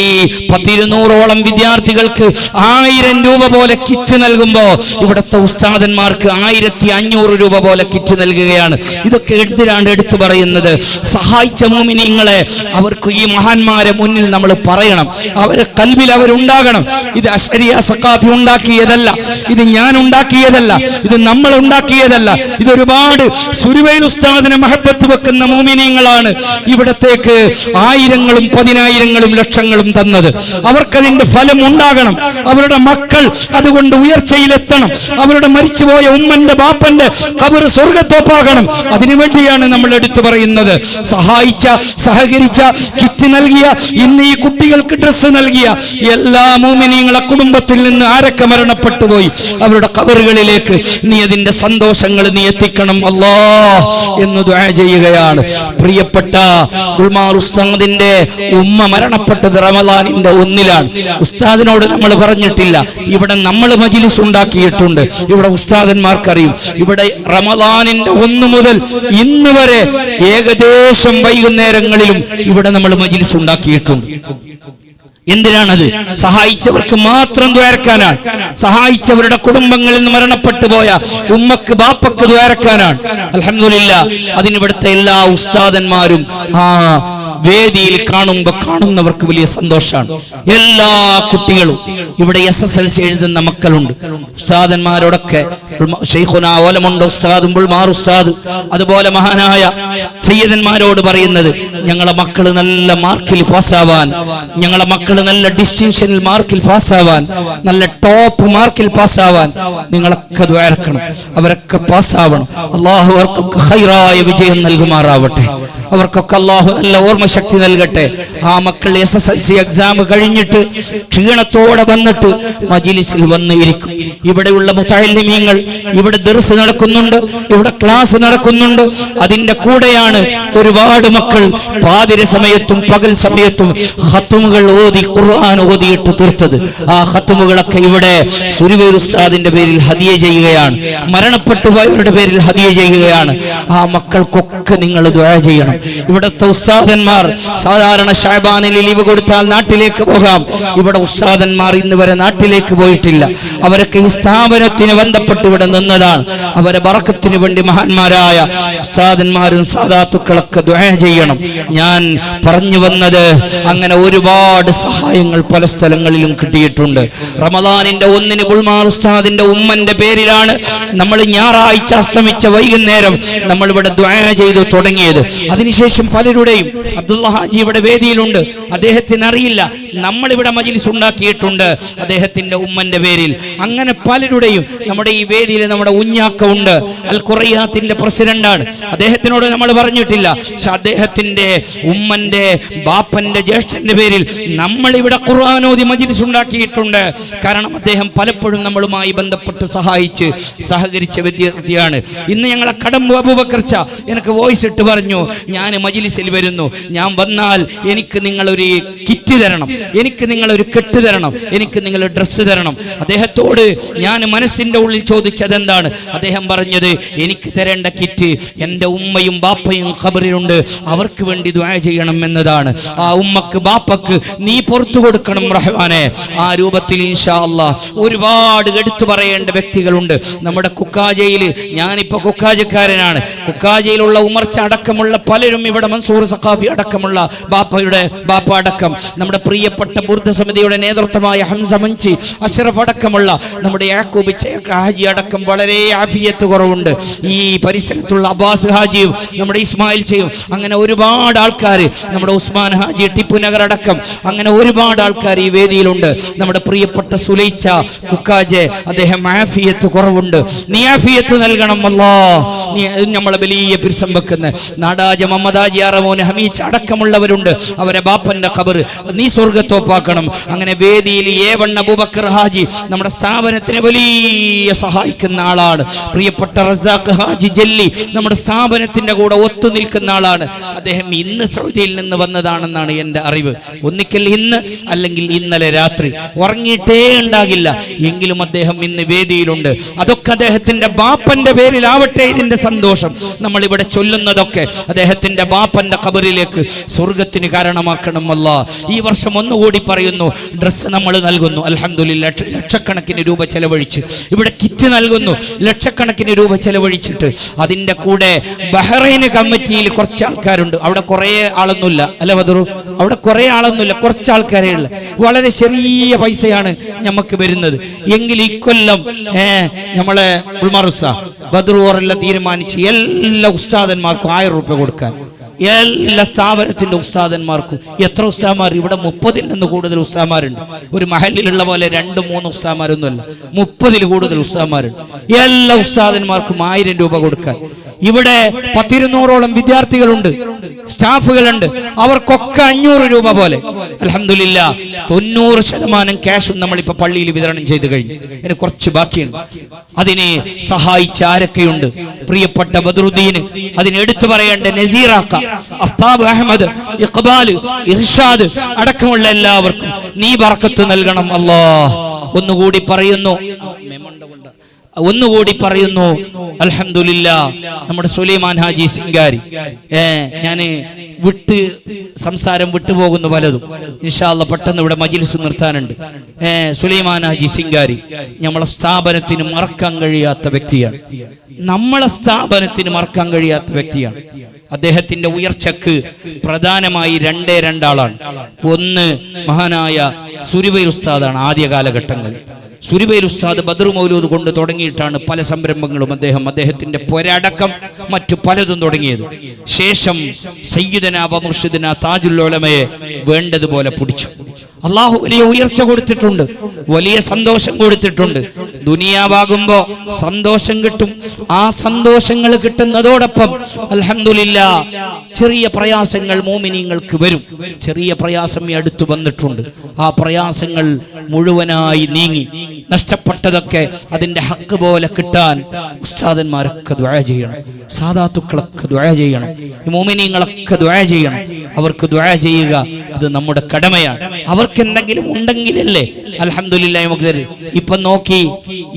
100-200ഓളം വിദ്യാർത്ഥികൾക്ക് 1000 രൂപ പോലെ കിറ്റ് നൽകുമ്പോ ഇവിടുത്തെ ഉസ്താദന്മാർക്ക് 1500 രൂപ പോലെ കിറ്റ് നൽകുകയാണ്. ഇതൊക്കെ എന്തിനാണ് എടുത്തു പറയുന്നത്? സഹായിച്ച മുഅ്മിനീങ്ങളെ അവർക്ക് ഈ മഹാന്മാരെ മുന്നിൽ നമ്മൾ പറയണം, അവരെ കൽബിൽ അവരുണ്ടാകണം. ഇത് അശ്അരിയ സഖാഫി ഉണ്ടാക്കിയതല്ല, ഇത് ഞാൻ ഉണ്ടാക്കിയതല്ല, ഇത് നമ്മൾ ഉണ്ടാക്കിയതല്ല. ഇതൊരുപാട് സുരുവൈൽ ഉസ്താദിനെ മഹബത്ത് വെക്കുന്ന മുഅ്മിനീങ്ങളാണ് ഇവിടത്തേക്ക് ആയിരങ്ങളും 10,000ങ്ങളും ലക്ഷങ്ങളും തന്നത്. അവർക്കതിന്റെ ഫലം ഉണ്ടാകണം. അവരുടെ മക്കൾ അതുകൊണ്ട് ഉയർച്ചയിലെത്തണം. അവരുടെ മരിച്ചുപോയ ഉമ്മന്റെ ബാപ്പന്റെ ഖബർ സ്വർഗ്ഗത്തോപ്പാകണം. അതിനുവേണ്ടിയാണ് നമ്മൾ എടുത്തു പറയുന്നത്. സഹായിച്ച, സഹകരിച്ച, കിറ്റ് നൽകിയ, ഇന്ന് ഈ കുട്ടികൾക്ക് ഡ്രസ്സ് നൽകിയ എല്ലാ മുഅ്മിനീങ്ങളെ കുടുംബത്തിൽ നിന്ന് ആരൊക്കെ മരണപ്പെട്ടു പോയി അവരുടെ ഖബറുകളിലേക്ക് നീ അതിന്റെ സന്തോഷങ്ങൾ നീ എത്തിക്കണം അല്ലാഹ് എന്ന് ദുആ ചെയ്യുകയാണ്. പ്രിയപ്പെട്ട ഗുൽമാർ ഉസ്താദിന്റെ ഉമ്മ മരണപ്പെട്ടത് റമളാനിന്റെ 1-ലാണ്. ഉസ്താദിനോട് നമ്മൾ പറഞ്ഞിട്ടില്ല. ഇവിടെ നമ്മൾ മജ്ലിസ് ഉണ്ടാക്കിയിട്ടുണ്ട്. ഇവിടെ ഉസ്താദന്മാർക്കറിയും. ഇവിടെ റമളാനിന്റെ 1 മുതൽ ഇന്ന് വരെ ഏകദേശം വൈകുന്നേരങ്ങളിലും ഇവിടെ നമ്മൾ മജ്ലിസ് ഉണ്ടാക്കിയിട്ടുണ്ട്. എന്തിനാണത്? സഹായിച്ചവർക്ക് മാത്രം ദ്വാരക്കാനാണ്. സഹായിച്ചവരുടെ കുടുംബങ്ങളിൽ നിന്ന് മരണപ്പെട്ടു പോയ ഉമ്മക്ക് ബാപ്പക്ക് ദ്വാരക്കാനാണ്. അൽഹംദുലില്ലാഹ് അതിനിവിടുത്തെ എല്ലാ ഉസ്താദന്മാരും വേദിയിൽ കാണുന്നവർക്ക് വലിയ സന്തോഷമാണ്. എല്ലാ കുട്ടികളും ഇവിടെ SSLC എഴുതുന്ന മക്കളുണ്ട്. ഉസ്താദന്മാരോടൊക്കെ ശൈഖുനാ ഓലമുണ്ട് ഉസ്താദ് ബുൾമാർ ഉസ്താദ്, അതുപോലെ മഹാനായ സയ്യിദന്മാരോട് പറയുന്നത്, ഞങ്ങളെ മക്കള് നല്ല മാർക്കിൽ പാസ്സാവാൻ, ഞങ്ങളെ മക്കള് നല്ല ഡിസ്റ്റിങ്ഷനിൽ മാർക്കിൽ പാസ്സാവാൻ, നല്ല ടോപ്പ് മാർക്കിൽ പാസ്സാവാൻ നിങ്ങളൊക്കെ ദുആ ചെയ്യണം. അവരൊക്കെ പാസ്സാവണം. അല്ലാഹു അവർക്കൊക്കെ ഖൈറായ വിജയം നൽകുമാറാവട്ടെ. അവർക്കൊക്കെ അല്ലാഹു നല്ല ഓർമ്മശക്തി നൽകട്ടെ. ആ മക്കൾ SSLC എക്സാം കഴിഞ്ഞിട്ട് ക്ഷീണത്തോടെ വന്നിട്ട് മജ്ലിസിൽ വന്ന് ഇരിക്കും. ഇവിടെയുള്ള മുതഅല്ലിമീങ്ങൾ, ഇവിടെ ദർസ് നടക്കുന്നുണ്ട്, ഇവിടെ ക്ലാസ് നടക്കുന്നുണ്ട്. അതിന്റെ കൂടെയാണ് ഒരുപാട് മക്കൾ പാതിര സമയത്തും പകൽ സമയത്തും ഖത്മുകൾ ഓതി ഖുർആൻ ഓതിയിട്ട് തീർത്തത്. ആ ഖത്മുകളൊക്കെ ഇവിടെ സുരുവേർ ഉസ്താദിന്റെ പേരിൽ ഹദിയ ചെയ്യുകയാണ്, മരണപ്പെട്ടു പോയവരുടെ പേരിൽ ഹദിയ ചെയ്യുകയാണ്. ആ മക്കൾക്കൊക്കെ നിങ്ങൾ ദുആ ചെയ്യണം. ഇവിടുത്തെ ഉസ്താദന്മാർ സാധാരണ ശഅബാനിൽ ലീവ് കൊടുത്താൽ നാട്ടിലേക്ക് പോകാം. ഇവിടെ ഉസ്താദന്മാർ ഇന്ന് വരെ നാട്ടിലേക്ക് പോയിട്ടില്ല. അവരൊക്കെ ഈ സ്ഥാപനത്തിന് ബന്ധപ്പെട്ട് ഇവിടെ നിന്നതാണ്. അവരെ ബറക്കത്തിന് വേണ്ടി മഹാന്മാരായ ഉസ്താദന്മാരും സാദാത്തുക്കളൊക്കെ ദുആ ചെയ്യണം. ഞാൻ പറഞ്ഞു വന്നത്, അങ്ങനെ ഒരുപാട് സഹായങ്ങൾ പല സ്ഥലങ്ങളിലും കിട്ടിയിട്ടുണ്ട്. റമദാനിന്റെ 1 ബുൾമാർ ഉസ്താദിന്റെ ഉമ്മന്റെ പേരിലാണ് നമ്മൾ ഞായറാഴ്ച അസ്തമിച്ച വൈകുന്നേരം നമ്മൾ ഇവിടെ ദുആ ചെയ്തു തുടങ്ങിയത്. അതിനുശേഷം പലരുടെയും, അബ്ദുള്ള ഹാജി ഇവിടെ വേദിയിലുണ്ട്, അദ്ദേഹത്തിന് അറിയില്ല, നമ്മളിവിടെ മജ്ലിസ് ഉണ്ടാക്കിയിട്ടുണ്ട് അദ്ദേഹത്തിന്റെ ഉമ്മന്റെ പേരിൽ. അങ്ങനെ പലരുടെയും നമ്മുടെ ഈ വേദിയിൽ നമ്മുടെ ഉഞ്ഞാക്ക ഉണ്ട്, അൽ ഖുറൈയാത്തിന്റെ പ്രസിഡന്റാണ്. അദ്ദേഹത്തിനോട് നമ്മൾ പറഞ്ഞിട്ടില്ല, പക്ഷെ അദ്ദേഹത്തിന്റെ ഉമ്മന്റെ ബാപ്പന്റെ ജ്യേഷ്ഠന്റെ പേരിൽ നമ്മളിവിടെ ഖുർആനോദി മജ്ലിസ് ഉണ്ടാക്കിയിട്ടുണ്ട്. കാരണം അദ്ദേഹം പലപ്പോഴും നമ്മളുമായി ബന്ധപ്പെട്ട് സഹകരിച്ച വിദ്യാർത്ഥിയാണ്. ഇന്ന് ഞങ്ങളെ കടമ്പ അബൂബക്കർ ച്ച എനിക്ക് വോയിസ് ഇട്ട് പറഞ്ഞു, ഞാൻ മജ്ലിസിൽ വരുന്നു, ഞാൻ വന്നാൽ എനിക്ക് നിങ്ങളൊരു കിറ്റ് തരണം, എനിക്ക് നിങ്ങളൊരു കെട്ട് തരണം, എനിക്ക് നിങ്ങൾ ഡ്രസ്സ് തരണം. അദ്ദേഹത്തോട് ഞാൻ മനസ്സിന്റെ ഉള്ളിൽ ചോദിച്ചത് എന്താണ്? അദ്ദേഹം പറഞ്ഞത്, എനിക്ക് തരേണ്ട കിറ്റ് എൻ്റെ ഉമ്മയും ബാപ്പയും ഖബറിലുണ്ട്, അവർക്ക് വേണ്ടി ദുആ ചെയ്യണം എന്നതാണ്. ആ ഉമ്മക്ക് ബാപ്പക്ക് നീ പുറത്തു കൊടുക്കണം റഹ്മാനെ. ആ രൂപത്തിൽ ഇൻഷാ അല്ലാഹ് ഒരുപാട് എടുത്തു പറയേണ്ട വ്യക്തികളുണ്ട് നമ്മുടെ കുക്കാജയിൽ. ഞാനിപ്പോ കുക്കാജക്കാരനാണ്. കുക്കാജയിലുള്ള ഉമർച്ച അടക്കമുള്ള പലരും ഇവിടെ, മൻസൂർ സഖാഫി അടക്കമുള്ള ബാപ്പ അടക്കം, നമ്മുടെ പ്രിയപ്പെട്ട ബുർദ സമിതിയുടെ നേതൃത്വമായ ഹംസ മഞ്ചി, അഷ്റഫ് അടക്കമുള്ള നമ്മുടെ യാക്കൂബ് ഹാജി അടക്കം വളരെ ആഫിയത്ത് കുറവുണ്ട്. ഈ പരിസരത്തുള്ള അബ്ബാസ് ഹാജിയും നമ്മുടെ ഇസ്മായിൽ ചെയ്യും, അങ്ങനെ ഒരുപാട് ആൾക്കാർ, നമ്മുടെ ഉസ്മാൻ ഹാജി ടിപ്പു നഗർ അടക്കം, അങ്ങനെ ഒരുപാട് ആൾക്കാർ ഈ വേദിയിലുണ്ട്. നമ്മുടെ പ്രിയപ്പെട്ട സുലൈച്ച കുക്കാജെ, അദ്ദേഹം ആഫിയത്ത് കുറവുണ്ട്, നീ ആഫിയത്ത് നൽകണം അല്ലാ. നീ നമ്മളെ വലിയ പിരിസം വെക്കുന്ന നാടാജ മമ്മദാജി ആറമോന് ഹമീച്ച അടക്കമുള്ളവരുണ്ട്. അവരെ ബാപ്പന്റെ ഖബർ നീ സ്വർഗത്തോപ്പാക്കണം. അങ്ങനെ വേദിയിൽ ഏവണ്ണ അബൂബക്കർ ഹാജി നമ്മുടെ സ്ഥാപനത്തിന് വലിയ സഹായിക്കുന്ന ആളാണ്. പ്രിയപ്പെട്ട റസാഖ് ഹാജി ജല്ലി നമ്മുടെ സ്ഥാപനത്തിന്റെ കൂടെ ഒത്തു നിൽക്കുന്ന ആളാണ്. അദ്ദേഹം ഇന്ന് സൗദിയിൽ നിന്ന് വന്നതാണെന്നാണ് എൻ്റെ അറിവ്. ഒന്നിക്കൽ ഇന്ന്, അല്ലെങ്കിൽ ഇന്നലെ രാത്രി ഉറങ്ങിയിട്ടേ ഉണ്ടാകില്ല, എങ്കിലും അദ്ദേഹം ഇന്ന് വേദിയിലുണ്ട്. അതൊക്കെ അദ്ദേഹത്തിന്റെ ബാപ്പന്റെ പേരിലാവട്ടെ. ഇതിന്റെ സന്തോഷം നമ്മൾ ഇവിടെ ചൊല്ലുന്നതൊക്കെ അദ്ദേഹത്തിന്റെ ബാപ്പന്റെ ഖബറിലേക്ക്, സ്വർഗത്തിന് കാരണമാക്കണം അല്ലാഹ്. ഈ വർഷം ഒന്നുകൂടി പറയുന്നു, ഡ്രസ്സ് നമ്മൾ നൽകുന്നു, അൽഹംദുലില്ലാഹ്, ലക്ഷക്കണക്കിന് രൂപ ചെലവഴിച്ച് ഇവിടെ കിറ്റ് നൽകുന്നു, ലക്ഷക്കണക്കിന് രൂപ ചെലവഴിച്ചിട്ട്. അതിന്റെ കൂടെ ബഹ്റൈൻ കമ്മിറ്റിയിൽ കുറച്ച് ആൾക്കാരുണ്ട്. അവിടെ കുറെ ആളൊന്നുമില്ല, അല്ല ബദറു, അവിടെ കുറെ ആളൊന്നുമില്ല, കുറച്ച് ആൾക്കാരേ ഉള്ളു. വളരെ ചെറിയ പൈസയാണ് നമുക്ക് വരുന്നത്. എങ്കിൽ ഇക്കൊല്ലം നമ്മളെ ഉൾമറുസ ബദറുവറെല്ലാം തീരുമാനിച്ച് എല്ലാ ഉസ്താദന്മാർക്കും 1000 രൂപ കൊടുക്കാൻ. എല്ലാ സ്ഥാപനത്തിന്റെ ഉസ്താദന്മാർക്കും. എത്ര ഉസ്താദന്മാർ ഇവിടെ? 30-ൽ നിന്ന് കൂടുതൽ ഉസ്താദന്മാരുണ്ട്. ഒരു മഹലിലുള്ള പോലെ 2-3 ഉസ്താദന്മാരൊന്നുമല്ല, 30-ൽ കൂടുതൽ ഉസ്താദന്മാരുണ്ട്. എല്ലാ ഉസ്താദന്മാർക്കും 1000 രൂപ കൊടുക്കാൻ. ഇവിടെ 100-200ഓളം വിദ്യാർത്ഥികളുണ്ട്, സ്റ്റാഫുകളുണ്ട്. അവർക്കൊക്കെ 500 രൂപ പോലെ. അൽഹംദുലില്ലാഹ് 90% ക്യാഷും നമ്മളിപ്പോ പള്ളിയിൽ വിതരണം ചെയ്തു കഴിഞ്ഞു. ഇനി കുറച്ച് ബാക്കിയുണ്ട്. അതിനെ സഹായിച്ച ആരൊക്കെയുണ്ട്? പ്രിയപ്പെട്ട ബദറുദ്ദീൻ, അതിന് എടുത്തു പറയേണ്ട നസീറാക്ക, അഫ്താബ് അഹമ്മദ്, ഇഖ്ബാൽ, ഇർഷാദ് അടക്കമുള്ള എല്ലാവർക്കും നീ ബർക്കത്ത് നൽകണം അല്ലാഹ്. ഒന്നുകൂടി പറയുന്നു അൽഹംദുലില്ലാഹ്. നമ്മുടെ സുലൈമാൻ ഹാജി സിംഗാരി, ഞാന് സംസാരം വിട്ടുപോകുന്നു പലതും. ഇൻഷാ അല്ലാഹ് പെട്ടെന്ന് ഇവിടെ മജ്ലിസ് നിർത്താനുണ്ട്. സുലൈമാൻ ഹാജി സിംഗാരി നമ്മളെ സ്ഥാപനത്തിന് മറക്കാൻ കഴിയാത്ത വ്യക്തിയാണ്. അദ്ദേഹത്തിന്റെ ഉയർച്ചക്ക് പ്രധാനമായി രണ്ടാളാണ്. ഒന്ന് മഹാനായ സുരിബൈർ ഉസ്താദാണ്. ആദ്യ കാലഘട്ടങ്ങളിൽ സുരിബൈർ ഉസ്താദ് ബദർ മൗലൂദ് കൊണ്ട് തുടങ്ങിയിട്ടാണ് പല സംരംഭങ്ങളും അദ്ദേഹത്തിന്റെ പൊരടക്കം മറ്റു പലതും തുടങ്ങിയത്. ശേഷം സയ്യിദന മുർഷിദന താജുൽ ഉലമയെ വേണ്ടതുപോലെ പിടിച്ചു. അള്ളാഹു വലിയ ഉയർച്ച കൊടുത്തിട്ടുണ്ട്, വലിയ സന്തോഷം കൊടുത്തിട്ടുണ്ട്. ദുനിയാവാകുമ്പോ സന്തോഷം കിട്ടും. ആ സന്തോഷങ്ങൾ കിട്ടുന്നതോടൊപ്പം അൽഹംദുലില്ലാ ചെറിയ പ്രയാസങ്ങൾ മോമിനീങ്ങൾക്ക് വരും. ചെറിയ പ്രയാസം അടുത്തു വന്നിട്ടുണ്ട്. ആ പ്രയാസങ്ങൾ മുഴുവനായി നീങ്ങി നഷ്ടപ്പെട്ടതൊക്കെ അതിന്റെ ഹക്ക് പോലെ കിട്ടാൻ ഉസ്താദന്മാരൊക്കെ ദുആ ചെയ്യണം, സാദാത്തുക്കളൊക്കെ ദുആ ചെയ്യണം, മോമിനീങ്ങളൊക്കെ ദുആ ചെയ്യണം. അവർക്ക് ദുആ ചെയ്യുക അത് നമ്മുടെ കടമയാണ്. അവർക്ക് എന്തെങ്കിലും ഉണ്ടെങ്കിലല്ലേ അൽഹംദുലില്ലാഹ് നമുക്ക് തരും. ഇപ്പൊ നോക്കി,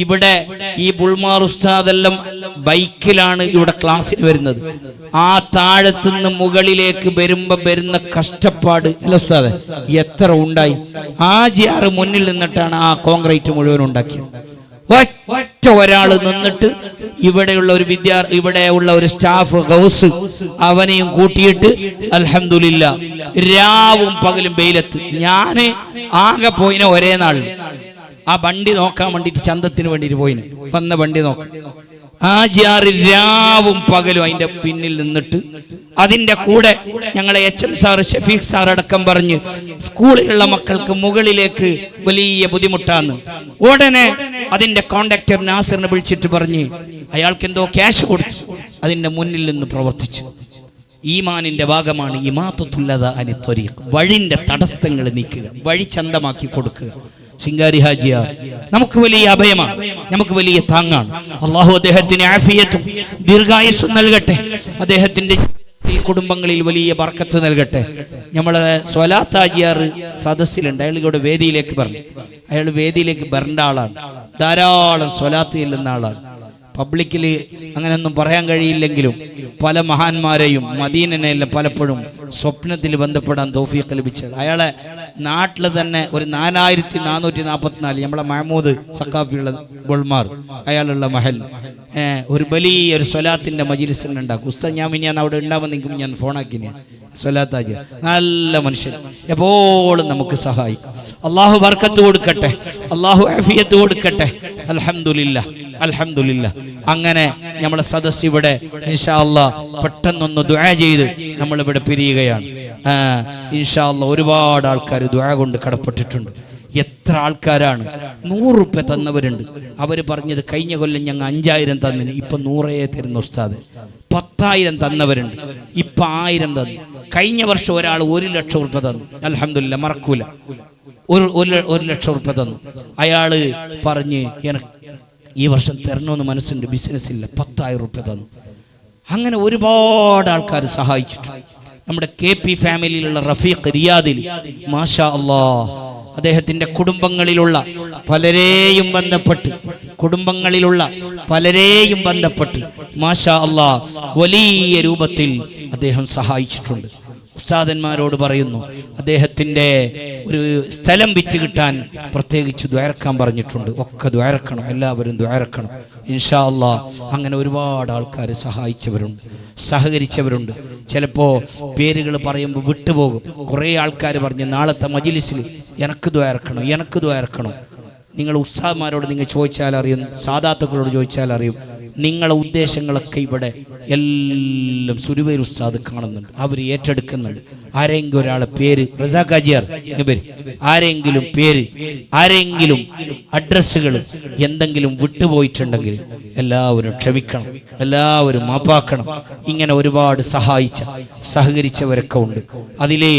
ഇവിടെ ഈ ബുൾമാർ ഉസ്താദെല്ലാം ബൈക്കിലാണ് ഇവിടെ ക്ലാസ്സിന് വരുന്നത്. ആ താഴത്തുനിന്ന് മുകളിലേക്ക് വരുന്ന കഷ്ടപ്പാട് അല്ല ഉസ്താദെ, എത്ര ഉണ്ടായി. ആ ജിയാർ മുന്നിൽ നിന്നിട്ടാണ് ആ കോൺക്രീറ്റ് മുഴുവൻ ഉണ്ടാക്കിയത്. ഒറ്റ ഒരാള് നിന്നിട്ട് ഇവിടെയുള്ള ഒരു സ്റ്റാഫ് ഗൗസ് അവനെയും കൂട്ടിയിട്ട് അൽഹംദുലില്ലാഹ് രാവും പകലും വെയിലത്ത്. ഞാന് ആകെ പോയിന് ഒരേ നാൾ ആ വണ്ടി നോക്കാൻ വേണ്ടിട്ട്, ചന്തത്തിന് വേണ്ടിട്ട് പോയിന്. വന്ന വണ്ടി നോക്കാൻ ആ ജിയാർ രാവും പകലും അതിന്റെ പിന്നിൽ നിന്നിട്ട്, അതിന്റെ കൂടെ ഞങ്ങളെ HM സാർ ഷഫീഖ് സാർ അടക്കം പറഞ്ഞ് സ്കൂളിലുള്ള മക്കൾക്ക് മുകളിലേക്ക് വലിയ ബുദ്ധിമുട്ടാന്ന്. ഉടനെ അതിന്റെ കോൺട്രാക്ടർ നാസിറിനെ വിളിച്ചിട്ട് പറഞ്ഞ് അയാൾക്ക് എന്തോ ക്യാഷ് കൊടുത്തു. അതിന്റെ മുന്നിൽ നിന്ന് പ്രവർത്തിച്ചു. ഈമാനിന്റെ ഭാഗമാണ് ഇമാത്തത്തുല്ലദ അനി ത്വരീഖ്, വഴിന്റെ തടസ്സങ്ങൾ നീക്കുക, വഴി ചന്തമാക്കി കൊടുക്കുക. സിംഗാരി ഹാജിയാർ നമുക്ക് വലിയ അഭയമാണ്, നമുക്ക് വലിയ താങ്ങാണ്. അള്ളാഹു അദ്ദേഹത്തിന് ആഫിയത്തും ദീർഘായുസ്സും നൽകട്ടെ. അദ്ദേഹത്തിന്റെ കുടുംബങ്ങളിൽ വലിയ ബർക്കത്ത് നൽകട്ടെ. നമ്മളെ സ്വലാത്ത് ഹാജിയാർ സദസ്സിലുണ്ട്. അയാൾ ഇവിടെ വേദിയിലേക്ക് പറഞ്ഞു. അയാൾ വേദിയിലേക്ക് വരേണ്ട ആളാണ്, ധാരാളം സ്വലാത്ത് ചെല്ലുന്ന ആളാണ്. പബ്ലിക്കിൽ അങ്ങനെയൊന്നും പറയാൻ കഴിയില്ലെങ്കിലും പല മഹാന്മാരെയും മദീനനെല്ലാം പലപ്പോഴും സ്വപ്നത്തിൽ ബന്ധപ്പെടാൻ തൗഫീഖ് ലഭിച്ചത്. അയാളെ നാട്ടിൽ തന്നെ ഒരു 4444 നമ്മളെ മഹമൂദ് സഖാഫിയുള്ള ബുൾമാർ അയാളുള്ള മഹൽ ഒരു വലിയൊരു സ്വലാത്തിന്റെ മജ്ലിസ് ഉണ്ടാക്കും. ഉസ്താദ് ഞാൻ ഇനി അവിടെ ഉണ്ടാവാൻ നിൽക്കും, ഞാൻ ഫോണാക്കിനെ സ്വലാത്താജ് നല്ല മനുഷ്യൻ, എപ്പോഴും നമുക്ക് സഹായിക്കും. അള്ളാഹു ബർക്കത്ത് കൊടുക്കട്ടെ, അള്ളാഹു ആഫിയത്ത് കൊടുക്കട്ടെ. അൽഹംദുലില്ലാഹ് അൽഹംദുലില്ലാഹ്. അങ്ങനെ നമ്മുടെ സദസ്സ് ഇവിടെ ഇൻഷാ അല്ലാഹ് പെട്ടെന്നൊന്ന് ദുആ ചെയ്ത് നമ്മളിവിടെ പിരിയുകയാണ്. ഇൻഷാ അല്ലാഹ് ഒരുപാട് ആൾക്കാർ ദുആ കൊണ്ട് കടപ്പെട്ടിട്ടുണ്ട്. എത്ര ആൾക്കാരാണ് 100 രൂപ തന്നവരുണ്ട്. അവർ പറഞ്ഞത് കഴിഞ്ഞ കൊല്ലം ഞങ്ങൾ 5000 തന്നിന്, ഇപ്പൊ 100 തരുന്ന ഉസ്താദ്. 10,000 തന്നവരുണ്ട്, ഇപ്പൊ 1000 തന്നു. കഴിഞ്ഞ വർഷം ഒരാൾ 1,00,000 രൂപ തന്നു. അൽഹംദുലില്ലാഹ് മറക്കൂല. 1,00,000 രൂപ തന്നു. അയാള് പറഞ്ഞ് എനിക്ക് ഈ വർഷം തരണമെന്ന് മനസ്സുണ്ട്, ബിസിനസ് ഇല്ല, 10,000 രൂപ തന്നു. അങ്ങനെ ഒരുപാട് ആൾക്കാർ സഹായിച്ചിട്ടുണ്ട്. നമ്മുടെ KP ഫാമിലിയിലുള്ള റഫീഖ് റിയാദിൽ മാഷാ അല്ലാഹ് അദ്ദേഹത്തിന്റെ കുടുംബങ്ങളിലുള്ള പലരെയും ബന്ധപ്പെട്ട് മാഷാ അല്ലാഹ് വലിയ രൂപത്തിൽ അദ്ദേഹം സഹായിച്ചിട്ടുണ്ട്. ഉസ്താദന്മാരോട് പറയുന്നു, അദ്ദേഹത്തിന്റെ ഒരു സ്ഥലം വിറ്റ് കിട്ടാൻ പ്രത്യേകിച്ച് ദ്വാരക്കാൻ പറഞ്ഞിട്ടുണ്ട്. ഒക്കെ ദ്വാരക്കണം, എല്ലാവരും ദ്വാരക്കണം ഇൻഷാ അല്ലാഹ്. അങ്ങനെ ഒരുപാട് ആൾക്കാർ സഹായിച്ചവരുണ്ട്, സഹകരിച്ചവരുണ്ട്. ചിലപ്പോൾ പേരുകൾ പറയുമ്പോൾ വിട്ടുപോകും. കുറേ ആൾക്കാർ പറഞ്ഞ് നാളത്തെ മജ്ലിസിൽ എനിക്ക് ദ്വാരക്കണം. നിങ്ങൾ ഉസ്താദ്മാരോട് നിങ്ങൾ ചോദിച്ചാൽ അറിയും, സാദാത്തുക്കളോട് ചോദിച്ചാൽ അറിയും. നിങ്ങളെ ഉദ്ദേശങ്ങളൊക്കെ ഇവിടെ എല്ലാം സുരുവൈർ ഉസ്താദ് കാണുന്നുണ്ട്, അവർ ഏറ്റെടുക്കുന്നുണ്ട്. ആരെങ്കിലും ഒരാളെ പേര് റസാഖ് ഹാജിയാർ, ആരെങ്കിലും അഡ്രസ്സുകൾ എന്തെങ്കിലും വിട്ടുപോയിട്ടുണ്ടെങ്കിൽ എല്ലാവരും ക്ഷമിക്കണം, എല്ലാവരും മാപ്പാക്കണം. ഇങ്ങനെ ഒരുപാട് സഹകരിച്ചവരൊക്കെ ഉണ്ട്. അതിലെ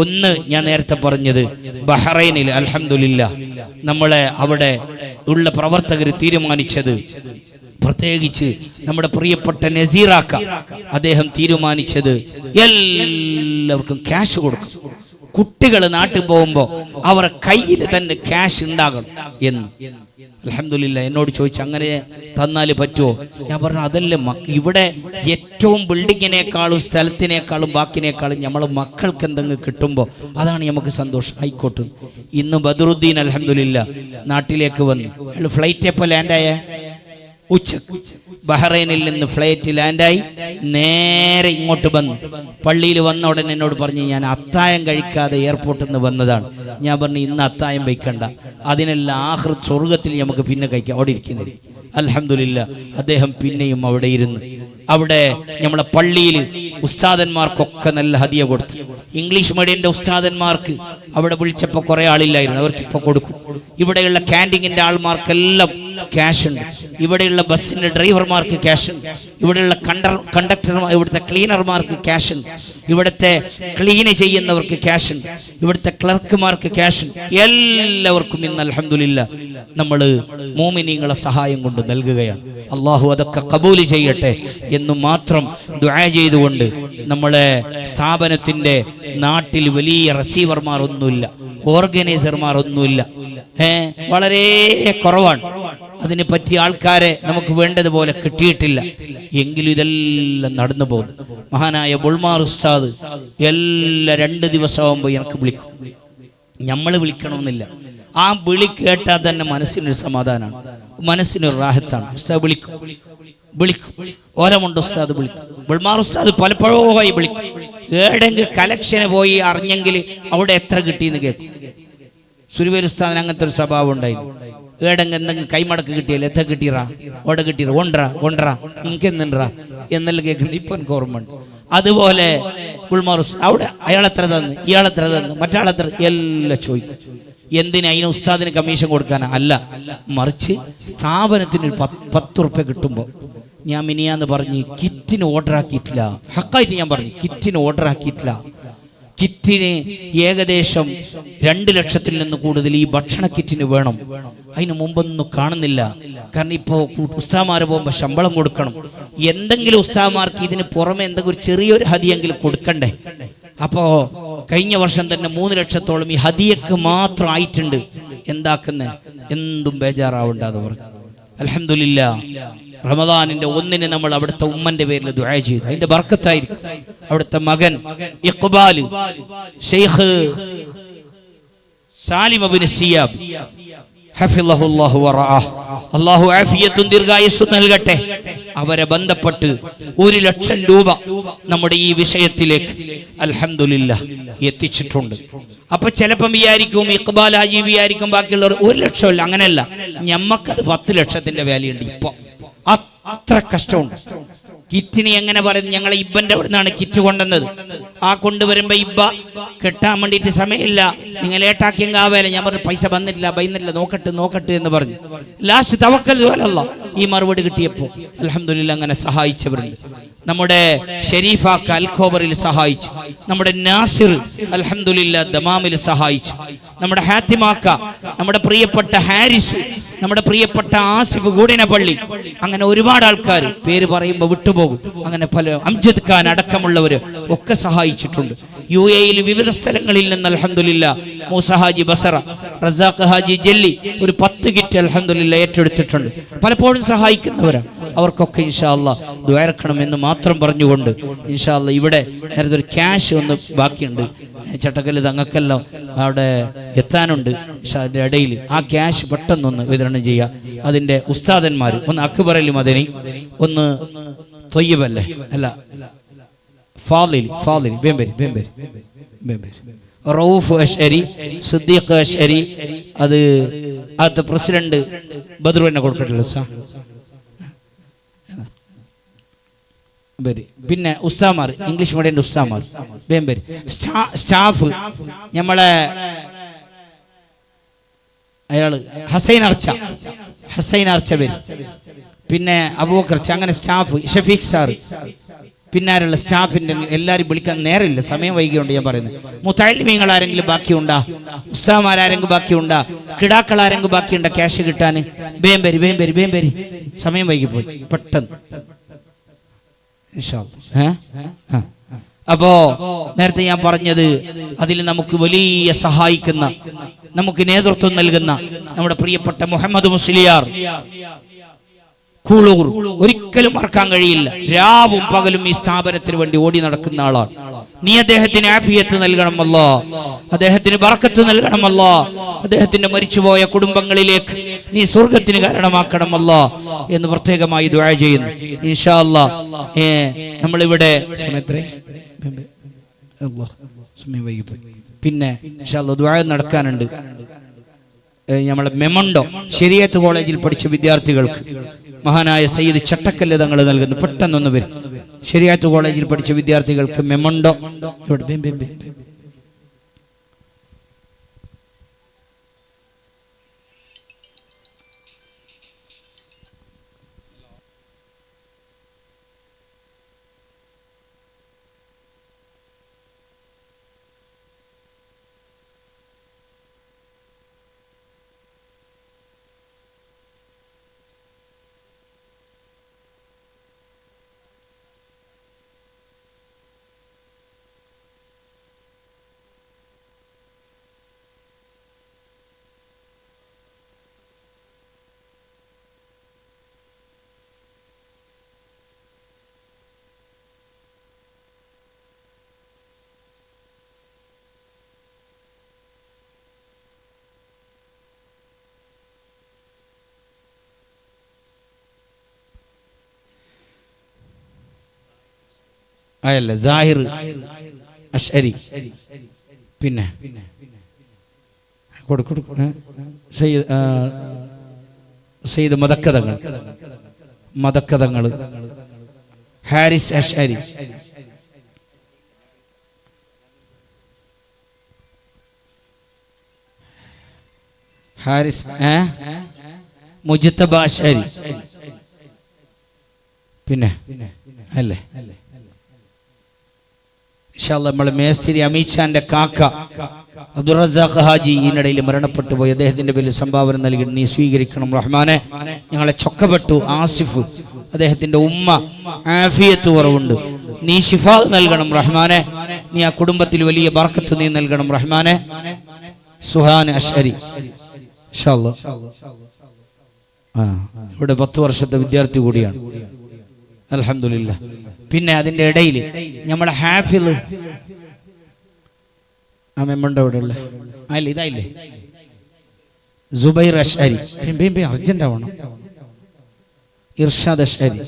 ഒന്ന് ഞാൻ നേരത്തെ പറഞ്ഞത്, ബഹ്റൈനിൽ അൽഹംദുലില്ലാഹ് നമ്മളെ അവിടെ ഉള്ള പ്രവർത്തകർ തീരുമാനിച്ചത്, പ്രത്യേകിച്ച് നമ്മുടെ പ്രിയപ്പെട്ട നസീറാക്ക അദ്ദേഹം തീരുമാനിച്ചത് എല്ലാവർക്കും ക്യാഷ് കൊടുക്കും. കുട്ടികൾ നാട്ടിൽ പോകുമ്പോൾ അവരുടെ കയ്യിൽ തന്നെ ക്യാഷ് ഉണ്ടാകണം എന്ന്. അൽഹംദുലില്ലാഹ് എന്നോട് ചോദിച്ചു, അങ്ങനെ തന്നാൽ പറ്റുമോ? ഞാൻ പറഞ്ഞു, അതല്ലേ ഇവിടെ ഏറ്റവും ബിൽഡിങ്ങിനേക്കാളും സ്ഥലത്തിനേക്കാളും ബാക്കിനേക്കാളും നമ്മളെ മക്കൾക്ക് എന്തെങ്കിലും കിട്ടുമ്പോൾ അതാണ് നമുക്ക് സന്തോഷം. ആയിക്കോട്ടെ. ഇന്ന് ബദറുദ്ദീൻ അൽഹംദുലില്ലാഹ് നാട്ടിലേക്ക് വന്നു. ഫ്ലൈറ്റ് എപ്പോൾ ലാൻഡായ ഉച്ചക്ക് ബഹ്റൈനിൽ നിന്ന് ഫ്ലൈറ്റ് ലാൻഡായി നേരെ ഇങ്ങോട്ട് വന്നു. പള്ളിയിൽ വന്ന ഉടനെ എന്നോട് പറഞ്ഞു, ഞാൻ അത്താഴം കഴിക്കാതെ എയർപോർട്ടിൽ നിന്ന് വന്നതാണ്. ഞാൻ പറഞ്ഞു, ഇന്ന് അത്താഴം വയ്ക്കണ്ട, അതിനെല്ലാം ആഖിറത്ത് സ്വർഗത്തിൽ നമുക്ക് പിന്നെ കഴിക്കാം, അവിടെ ഇരിക്കുന്നില്ല. അൽഹംദുലില്ലാ, അദ്ദേഹം പിന്നെയും അവിടെ ഇരുന്ന്. അവിടെ നമ്മളെ പള്ളിയിൽ ഉസ്താദന്മാർക്കൊക്കെ നല്ല ഹദിയ കൊടുത്തു. ഇംഗ്ലീഷ് മീഡിയന്റെ ഉസ്താദന്മാർക്ക് അവിടെ വിളിച്ചപ്പോൾ കുറെ ആളില്ലായിരുന്നു, അവർക്കിപ്പോൾ കൊടുക്കും. ഇവിടെയുള്ള ക്യാൻറ്റീനിന്റെ ആൾമാർക്കെല്ലാം ക്യാഷ് ഉണ്ട്. ഇവിടെയുള്ള ബസ്സിന്റെ ഡ്രൈവർമാർക്ക് ക്യാഷ് ഉണ്ട്. ഇവിടെയുള്ള കണ്ടക്ടർമാർ, ഇവിടുത്തെ ക്ലീനർമാർക്ക് ക്യാഷ് ഉണ്ട്. ഇവിടുത്തെ ക്ലീന് ചെയ്യുന്നവർക്ക് ക്യാഷ് ഉണ്ട്. ഇവിടുത്തെ ക്ലർക്കുമാർക്ക് ക്യാഷ് ഉണ്ട്. എല്ലാവർക്കും ഇന്ന് അൽഹംദുലില്ലാ നമ്മൾ മോമിനീങ്ങളെ സഹായം കൊണ്ട് നൽകുകയാണ്. അള്ളാഹു അതൊക്കെ കബൂൽ ചെയ്യട്ടെ എന്ന് മാത്രം ദുആ ചെയ്തുകൊണ്ട്, നമ്മളെ സ്ഥാപനത്തിന്റെ നാട്ടിൽ വലിയ റിസീവർമാർ ഒന്നുമില്ല, ഓർഗനൈസർമാർ ഒന്നുമില്ല, വളരെ കുറവാണ്. അതിനെ പറ്റിയ ആൾക്കാരെ നമുക്ക് വേണ്ടതുപോലെ കിട്ടിയിട്ടില്ല. എങ്കിലും ഇതെല്ലാം നടന്നു പോകുന്നു. മഹാനായ ബുൾമാർ ഉസ്താദ് എല്ലാ 2 ദിവസമാകുമ്പോൾ എനിക്ക് വിളിക്കും. നമ്മൾ വിളിക്കണമെന്നില്ല, ആ വിളി കേട്ടാൽ തന്നെ മനസ്സിനൊരു സമാധാനമാണ്, മനസ്സിനൊരു റാഹത്താണ്. ഉസ്താദ് വിളിക്കും ഓലമുണ്ട് ഉസ്താദ് വിളിക്കും. ബുൾമാർ ഉസ്താദ് പലപ്പോഴായി വിളിക്കും. ഏടെങ്കിൽ കലക്ഷന് പോയി അറിഞ്ഞെങ്കിൽ അവിടെ എത്ര കിട്ടിയെന്ന് കേൾക്കും. സുരുവേൽ ഉസ്താദിന് അങ്ങനത്തെ ഒരു സ്വഭാവം ഉണ്ടായിരുന്നു. ഏടെങ്കിൽ എന്തെങ്കിലും കൈമടക്ക് കിട്ടിയാൽ എത്ര കിട്ടിയറാ, ഓടെ കിട്ടിയറ, കൊണ്ടറാ ഇൻക്കെന്താ എന്നെല്ലാം കേൾക്കുന്നത് ഇപ്പൊ എനിക്ക് ഓർമ്മയുണ്ട്. അതുപോലെ ബുൾമാർ ഉസ്താദ് അവിടെ അയാളെത്ര തന്നു, ഇയാളെത്ര തന്നു, മറ്റാളെത്ര, എല്ലാം ചോദിക്കും. എന്തിനാ? അതിന് ഉസ്താദിന് കമ്മീഷൻ കൊടുക്കാനാ? അല്ല, മറിച്ച് സ്ഥാപനത്തിന് ഒരു 10 റുപ്യ കിട്ടുമ്പോൾ, ഞാൻ മിനിയാന്ന് പറഞ്ഞ് കിറ്റിന് ഓർഡർ ആക്കിയിട്ടില്ല, ഹക്കായിട്ട് ഞാൻ പറഞ്ഞു കിറ്റിന് ഓർഡർ ആക്കിയിട്ടില്ല. കിറ്റിന് ഏകദേശം 2 ലക്ഷത്തിൽ നിന്ന് കൂടുതൽ ഈ ഭക്ഷണ കിറ്റിന് വേണം. അതിന് മുമ്പൊന്നും കാണുന്നില്ല. കാരണം ഇപ്പോൾ ഉസ്താദന്മാർ പോകുമ്പോൾ ശമ്പളം കൊടുക്കണം. എന്തെങ്കിലും ഉസ്താദന്മാർക്ക് ഇതിന് പുറമെ എന്തെങ്കിലും ഒരു ചെറിയൊരു ഹദിയെങ്കിലും കൊടുക്കണ്ടേ? അപ്പോ കഴിഞ്ഞ വർഷം തന്നെ 3 ലക്ഷത്തോളം ഈ ഹദിയക്ക് മാത്രം ആയിട്ടുണ്ട്. എന്താക്കുന്ന എന്തും ബേജാറാവണ്ടെന്ന് പറഞ്ഞു. അൽഹംദുലില്ലാ, റമദാനിന്റെ 1-ന് നമ്മൾ അവിടുത്തെ ഉമ്മന്റെ പേരിൽ ദുആ ചെയ്തു. അതിന്റെ ബർക്കത്തായിരിക്കും. അവിടുത്തെ മകൻ ഇഖ്ബാൽ ശൈഖ് സാലിം ഇബ്നു സിയാബ് ഹഫിളഹുല്ലാഹു വറഅഹ്, അല്ലാഹു ആഫിയത്തും ദീർഘായുസ്സും നൽകട്ടെ, അവരെ ബന്ധപ്പെട്ട് 1 ലക്ഷം രൂപ നമ്മുടെ ഈ വിഷയത്തിലേക്ക് അൽഹംദുലില്ലാ എത്തിച്ചിട്ടുണ്ട്. അപ്പൊ ചിലപ്പം വിചാരിക്കും ഇഖ്ബാൽ ഹാജി വിചാരിക്കും ബാക്കിയുള്ളവർ 1 ലക്ഷമല്ല. അങ്ങനെയല്ല, ഞമ്മക്കത് 10 ലക്ഷത്തിന്റെ വാല്യുണ്ട്. ഇപ്പൊ അത്ര കഷ്ടമുണ്ട്. കിറ്റിന് എങ്ങനെ പറയുന്നു? ഞങ്ങളെ ഇബ്ബന്റെ അവിടെ നിന്നാണ് കിറ്റ് കൊണ്ടുവന്നത്. ആ കൊണ്ടുവരുമ്പോ ഇബ്ബ കെട്ടാൻ വേണ്ടിയിട്ട് സമയമില്ല, നിങ്ങൾ ഏട്ടാക്കിയെങ്കിൽ ആവേല. ഞാൻ പറഞ്ഞു പൈസ വന്നിട്ടില്ല, നോക്കട്ടെ എന്ന് പറഞ്ഞു. ലാസ്റ്റ് തവക്കൽ അല്ലാഹ് ഈ മറുപടി കിട്ടിയപ്പോൾ അൽഹംദുലില്ലാ അങ്ങനെ സഹായിച്ചവരുണ്ട്. നമ്മുടെ ഷരീഫാക്ക അൽഖോബറിൽ സഹായിച്ചു, നമ്മുടെ നാസിർ അൽഹംദുലില്ലാ ദമാമിൽ സഹായിച്ചു, നമ്മുടെ ഹാത്തിമാക്ക, നമ്മുടെ പ്രിയപ്പെട്ട ഹാരിസ്, നമ്മുടെ പ്രിയപ്പെട്ട ആസിഫ് ഗൂഡിനപ്പള്ളി, അങ്ങനെ ഒരുപാട് ആൾക്കാർ പേര് പറയുമ്പോൾ വിട്ടുപോകും. അങ്ങനെ പല അംജദ് ഖാൻ അടക്കമുള്ളവർ ഒക്കെ സഹായിച്ചിട്ടുണ്ട്. UAE വിവിധ സ്ഥലങ്ങളിൽ നിന്ന് അൽഹംദുലില്ലാ മൂസ ഹാജി ബസറ, റസാഖ് ഹാജി ജല്ലി ഒരു 10 കിറ്റ് അൽഹംദുലില്ലാ ഏറ്റെടുത്തിട്ടുണ്ട്. പലപ്പോഴും സഹായിക്കുന്നവരാണ്. അവർക്കൊക്കെ ഇൻഷാ അല്ലാഹ് ദുആ ഇറക്കണമെന്ന് മാത്രം പറഞ്ഞുകൊണ്ട് ഇൻഷാ അല്ലാഹ് ഇവിടെ നേരത്തെ ഒരു ക്യാഷ് ഒന്ന് ബാക്കിയുണ്ട്. ചട്ടക്കല് തങ്ങൾക്കെല്ലാം അവിടെ എത്താനുണ്ട്. അതിൻ്റെ ഇടയിൽ ആ ക്യാഷ് പെട്ടെന്നൊന്ന് വിതരണം ചെയ്യുക. അതിൻ്റെ ഉസ്താദന്മാർ ഒന്ന് അക്ബർ അലി മദനി, ഒന്ന് തൊയ്യബല്ലേ അല്ല ഫാദിൽ ബേംബരി റൌഫ് അശ്അരി, സിദ്ദീഖ് അശ്അരി, അത് അടുത്ത പ്രസിഡന്റ് ബദ്രുവിനെ കൊടുക്കട്ടല്ലോ സാർ. പിന്നെ ഉസ്താമാർ, ഇംഗ്ലീഷ് മീഡിയന്റെ ഉസ്താമാർ ബേംബരി, സ്റ്റാഫ് നമ്മളെ അയാള് ഹസൈൻ അർച്ച പേര്, പിന്നെ അബൂബക്കർ, അങ്ങനെ സ്റ്റാഫ് ഷഫീഖ് സാർ, പിന്നെ ആരുള്ള സ്റ്റാഫിന്റെ എല്ലാവരും വിളിക്കാൻ നേരമില്ല, സമയം വൈകിയുണ്ട്. ഞാൻ പറയുന്നത് മുത്തഅല്ലിമീങ്ങൾ ആരെങ്കിലും ബാക്കിയുണ്ടാ, ഉസ്താദുമാരെങ്കിലും ബാക്കിയുണ്ടാ, കിടാക്കൾ ആരെങ്കിലും ബാക്കിയുണ്ടാ ക്യാഷ് കിട്ടാൻ? ബേംബരി സമയം വൈകിപ്പോയി പെട്ടെന്ന്. അപ്പോ നേരത്തെ ഞാൻ പറഞ്ഞത്, അതിൽ നമുക്ക് വലിയ സഹായിക്കുന്ന, നമുക്ക് നേതൃത്വം നൽകുന്ന നമ്മുടെ പ്രിയപ്പെട്ട മുഹമ്മദ് മുസ്ലിയാർ കൂളൂർ ഒരിക്കലും മറക്കാൻ കഴിയില്ല. രാവും പകലും ഈ സ്ഥാപനത്തിന് വേണ്ടി ഓടി നടക്കുന്ന ആളാണ്. നീ അദ്ദേഹത്തിന് ആഫിയത്ത് നൽകണമല്ലോ, അദ്ദേഹത്തിന് ബർക്കത്ത് നൽകണമല്ലോ, അദ്ദേഹത്തിന്റെ മരിച്ചുപോയ കുടുംബങ്ങളിലേക്ക് നീ സ്വർഗത്തിന് കാരണമാക്കണം അല്ലാ എന്ന് പ്രത്യേകമായി ദുആ ചെയ്യുന്നു. ഇൻഷാ അല്ലാ നമ്മളിവിടെ പിന്നെ ഇൻഷാ അല്ലാ ദുആ നടക്കാനുണ്ട്. നമ്മളെ മെമണ്ടോ ശരീഅത്ത് കോളേജിൽ പഠിച്ച വിദ്യാർത്ഥികൾക്ക് മഹാനായ സയ്യിദ് ചട്ടക്കല്ല് തങ്ങൾ നൽകുന്നു. പെട്ടെന്നൊന്ന് വരും. ശരീഅത്ത് കോളേജിൽ പഠിച്ച വിദ്യാർത്ഥികൾക്ക് മെമണ്ടോ ഇവിടെ അയല്ല സാഹിർ അശ്അരി പിന്നെ സയ്യിദ് മദക്കതങ്ങൾ ഹാരിസ് അശ്അരി ഹാരിസ് മുജ്തബ അശ്അരി പിന്നെ അല്ലേ നമ്മളെ മേസ്തിരി അമീച്ചാന്റെ കാക്ക അബ്ദുൾ റസാഖ് ഹാജി ഈനിടയിൽ മരണപ്പെട്ടു പോയി. അദ്ദേഹത്തിന്റെ പേരിൽ സംഭാവന നൽകി നീ സ്വീകരിക്കണം റഹ്മാനെ. ഞങ്ങളെ ചൊക്കപ്പെട്ടു ആസിഫ്, അദ്ദേഹത്തിന്റെ ഉമ്മ ആഫിയത്ത് കുറവുണ്ട്, നീ ശിഫാ നൽകണം റഹ്മാനെ. നീ ആ കുടുംബത്തിൽ വലിയ ബർക്കത്ത് നീ നൽകണം റഹ്മാനെ. സുഹാൻ അശ്അരി ഇൻഷാ അല്ലാഹ് ഇവിടെ 10 വർഷത്തെ വിദ്യാർത്ഥി കൂടിയാണ്. അൽഹംദുലില്ലാഹ്. പിന്നെ അതിന്റെ ഇടയിൽ നമ്മളെ ഹാഫിള് മെമ്മണ്ട ഇവിടെയുള്ള അല്ല ഇതായില്ലേ സുബൈർ അശ്അരി അർജന്റ് ആവണം. ഇർഷാദ് അശ്അരി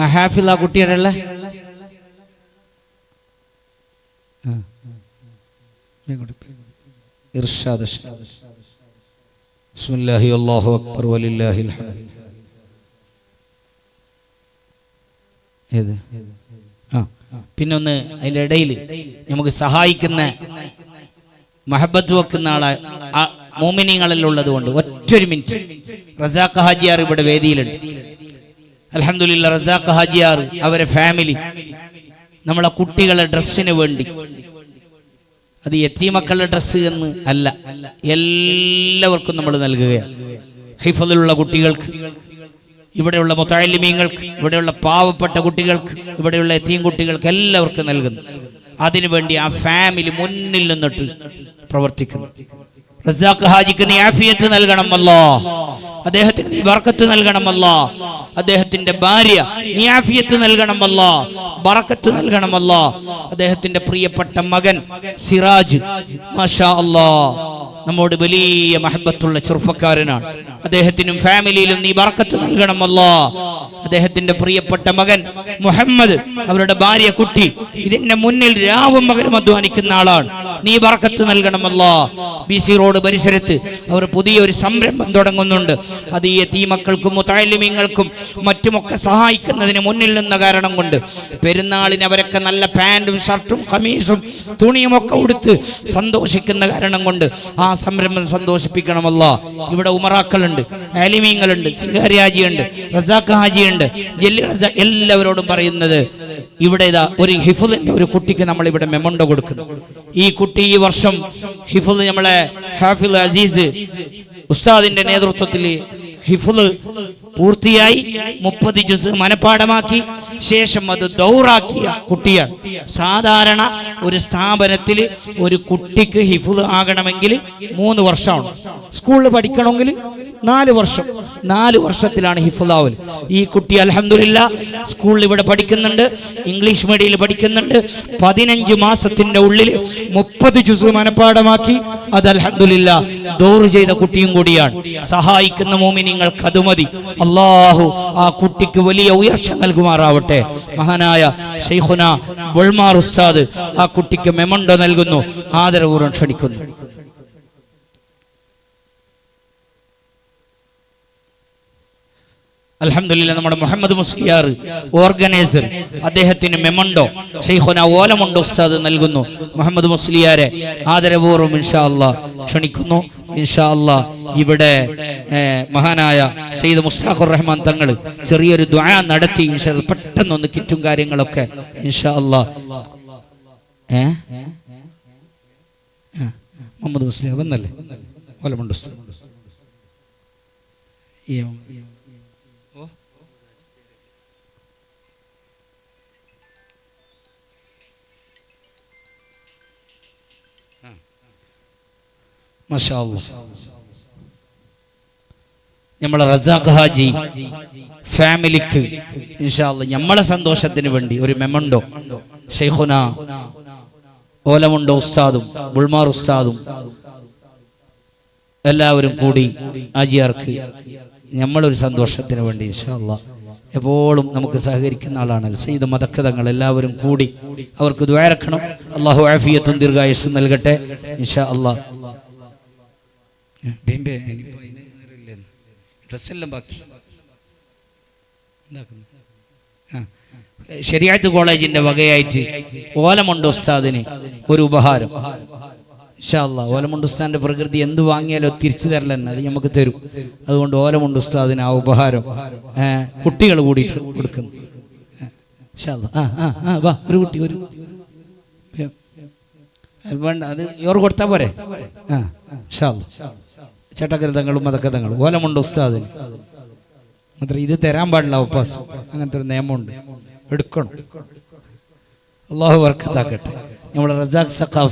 ആ ഹാഫിള് ആ കുട്ടിയുടെ ഉള്ള ഇർഷാദ് അശ്അരി. ബിസ്മില്ലാഹി അല്ലാഹു അക്ബർ വലില്ലാഹിൽ ഹംദ്. ഏത് പിന്നെ ഒന്ന് അതിൻ്റെ ഇടയിൽ നമുക്ക് സഹായിക്കുന്ന മഹബത്ത് വെക്കുന്ന ആളെ മോമിനിയങ്ങളിലുള്ളത് കൊണ്ട് ഒറ്റൊരു മിനിറ്റ്. റസാഖ് ഹാജിയാർ ഇവിടെ വേദിയിലുണ്ട്. അൽഹംദുലില്ലാഹ് റസാഖ് ഹാജിയാർ അവരെ ഫാമിലി നമ്മളെ കുട്ടികളെ ഡ്രസ്സിന് വേണ്ടി, അത് യതീമക്കളുടെ ഡ്രസ്സ് എന്ന് അല്ല, എല്ലാവർക്കും നമ്മൾ നൽകുകയാണ്. ഹിഫ്ളുള്ള കുട്ടികൾക്ക്, ഇവിടെയുള്ള മുതഅല്ലിമീങ്ങൾക്ക്, ഇവിടെയുള്ള പാവപ്പെട്ട കുട്ടികൾക്ക്, ഇവിടെയുള്ള യതീം കുട്ടികൾക്ക് എല്ലാവർക്കും നൽകുന്നു. അതിനുവേണ്ടി ആ ഫാമിലി മുന്നിൽ നിന്നിട്ട് പ്രവർത്തിക്കുന്നു. റസാഖ് ഹാജിക്ക് നീ ആഫിയത്ത് നൽകണം അല്ലാഹ്, അദ്ദേഹത്തിന് നീ ബർക്കത്ത് നൽകണം അല്ലാഹ്. അദ്ദേഹത്തിന്റെ ഭാര്യ നീ ആഫിയത്ത് നൽകണം അല്ലാഹ്, ബർക്കത്ത് നൽകണം അല്ലാഹ്. അദ്ദേഹത്തിന്റെ പ്രിയപ്പെട്ട മകൻ സിറാജ് മാഷാ അല്ലാഹ് നമ്മോട് വലിയ മഹബത്തുള്ള ചെറുപ്പക്കാരനാണ്. അദ്ദേഹത്തിനും ഫാമിലിയിലും നീ ബർക്കത്ത് നൽകണം അല്ലാഹ്. അദ്ദേഹത്തിന്റെ പ്രിയപ്പെട്ട മകൻ മുഹമ്മദ്, അവരുടെ ഭാര്യ കുട്ടി ഇതിന്റെ മുന്നിൽ രാവും മകനും അധ്വാനിക്കുന്ന ആളാണ്. നീ ബർക്കത്ത് നൽകണം അല്ലാഹ്. BC റോഡ് പരിസരത്ത് അവർ പുതിയൊരു സംരംഭം തുടങ്ങുന്നുണ്ട്. അത് ഈ യതീമക്കൾക്കും മുതഅല്ലിമീങ്ങൾക്കും മറ്റുമൊക്കെ സഹായിക്കുന്നതിന് മുന്നിൽ നിന്ന കാരണം കൊണ്ട് പെരുന്നാളിന് അവരൊക്കെ നല്ല പാൻറ്റും ഷർട്ടും ഖമീസും തുണിയും ഒക്കെ ഉടുത്ത് സന്തോഷിക്കുന്ന കാരണം കൊണ്ട് ആ സംരംഭം സന്തോഷിപ്പിക്കണമല്ല. ഇവിടെ ഉമറാക്കളുണ്ട്, ആലിമീങ്ങളുണ്ട്, സിംഗാരി ഹാജിയുണ്ട്, റസാഖ് ഹാജിയുണ്ട്, ജല്ലി റസാഖ്, എല്ലാവരോടും പറയുന്നത് ഇവിടെ ഇതാ ഒരു ഹിഫ്ളിന്റെ ഒരു കുട്ടിക്ക് നമ്മൾ ഇവിടെ മെമണ്ടോ കൊടുക്കുന്നു. ഈ കുട്ടി ഈ വർഷം ഹിഫ്ള് നമ്മളെ ഹാഫിൾ അസീസ് ഉസ്താദിന്റെ നേതൃത്വത്തിൽ ഹിഫ്ള് പൂർത്തിയായി 30 ജുസ് മനപ്പാഠമാക്കി ശേഷം അത് ദൗറാക്കിയ കുട്ടിയാണ്. സാധാരണ ഒരു സ്ഥാപനത്തിൽ ഒരു കുട്ടിക്ക് ഹിഫ്ള് ആകണമെങ്കിൽ 3 വർഷമാണ്. സ്കൂളിൽ പഠിക്കണമെങ്കിൽ 4 വർഷത്തിലാണ് ഹിഫ്ളാവൽ. ഈ കുട്ടി അൽഹംദുലില്ലാഹ് സ്കൂളിൽ ഇവിടെ പഠിക്കുന്നുണ്ട്, ഇംഗ്ലീഷ് മീഡിയത്തിൽ പഠിക്കുന്നുണ്ട്. 15 മാസത്തിന്റെ ഉള്ളിൽ 30 ജുസ് മനപ്പാഠമാക്കി. അത് അൽഹംദുലില്ലാഹ് ദൗർ ചെയ്ത കുട്ടിയും കൂടിയാണ്. സഹായിക്കുന്ന മോമിനിങ്ങൾക്ക് അത് മതി. അല്ലാഹു ആ കുട്ടിക്ക് വലിയ ഉയർച്ച നൽകുമാറാവട്ടെ. മഹാനായ ശൈഖുന ബുൾമാർ ഉസ്താദ് ആ കുട്ടിക്ക് മെമണ്ടോ നൽകുന്നു, ആദരപൂർവ്വം ക്ഷണിക്കുന്നു. അൽഹംദുലില്ലാഹ് നമ്മുടെ മുഹമ്മദ് മുസ്ലിയാർ ഓർഗനൈസർ, അദ്ദേഹത്തിന് മെമണ്ടോ ശൈഖുന ഓലമുണ്ടോ ഉസ്താദ് നൽകുന്നു. മുഹമ്മദ് മുസ്ലിയാരെ ആദരപൂർവ്വം ഇൻഷാ അല്ലാഹ് ക്ഷണിക്കുന്നു. ഇൻഷാ അല്ലാഹ് ഇവിടെ മഹാനായ സയ്യിദ് മുസ്താഖുർ റഹ്മാൻ തങ്ങൾ ചെറിയൊരു ദുആ നടത്തി ഇൻഷാ അല്ലാഹ് പെട്ടെന്ന് ഒന്ന് കിറ്റും കാര്യങ്ങളൊക്കെ ഇൻഷാ അല്ലാഹ്. മുഹമ്മദ് മുസ്ലിയാർ വന്നല്ലേ ഓലമുണ്ടോ ഉസ്താദ്? മാഷാ അല്ലാഹ്. നമ്മളെ റസാഖ് ഹാജി ഫാമിലിക്ക് ഇൻഷാ അല്ലാഹ് നമ്മളെ സന്തോഷത്തിന് വേണ്ടി ഒരു മെമണ്ടോ ശൈഖുന ഓലമുണ്ടോ ഉസ്താദും ബുൾമാർ ഉസ്താദും എല്ലാവരും കൂടി ആജിയാർക്ക് നമ്മളൊരു സന്തോഷത്തിന് വേണ്ടി ഇൻഷാ അല്ലാഹ് എപ്പോഴും നമുക്ക് സഹകരിക്കുന്ന ആളാണ് സയ്യിദ് മദക്കതങ്ങൾ. എല്ലാവരും കൂടി അവർക്ക് ദുആരക്കണം. അല്ലാഹു ആഫിയത്തും ദീർഘായുസ്സും നൽകട്ടെ ഇൻഷാ അല്ലാഹ്. ഡ്രസ്സെല്ലാം ബാക്കി ശരിയാത്ത് കോളേജിന്റെ വകയായിട്ട് ഓലമുണ്ട് ഉസ്താദിന് ഒരു ഉപഹാരം ഇൻഷാ അല്ലാഹ്. ഓലമുണ്ട് ഉസ്താദിന്റെ പ്രകൃതി എന്ത് വാങ്ങിയാലോ തിരിച്ചു തരലെന്നെ, അത് നമുക്ക് തരും. അതുകൊണ്ട് ഓലമുണ്ട് ഉസ്താദിന് ആ ഉപഹാരം കുട്ടികൾ കൂടിയിട്ട് കൊടുക്കുന്നു ഇൻഷാ അല്ലാഹ്. വാ ഒരു കുട്ടി ഒരു വേണ്ട, അത് ഇവർ കൊടുത്താൽ പോരെ. ഇൻഷാ അല്ലാഹ്. ചട്ടകൃതങ്ങളും മതക്കഥങ്ങളും ഓലമുണ്ട് ഉസ്താദിന് മാത്രം ഇത് തരാൻ പാടില്ല. ഉപ്പാസ് അങ്ങനത്തെ ഒരു നിയമമുണ്ട്, എടുക്കണം. അല്ലാഹു ബർക്കത്താക്കട്ടെ. നമ്മുടെ റസാഖ് സഖാഫി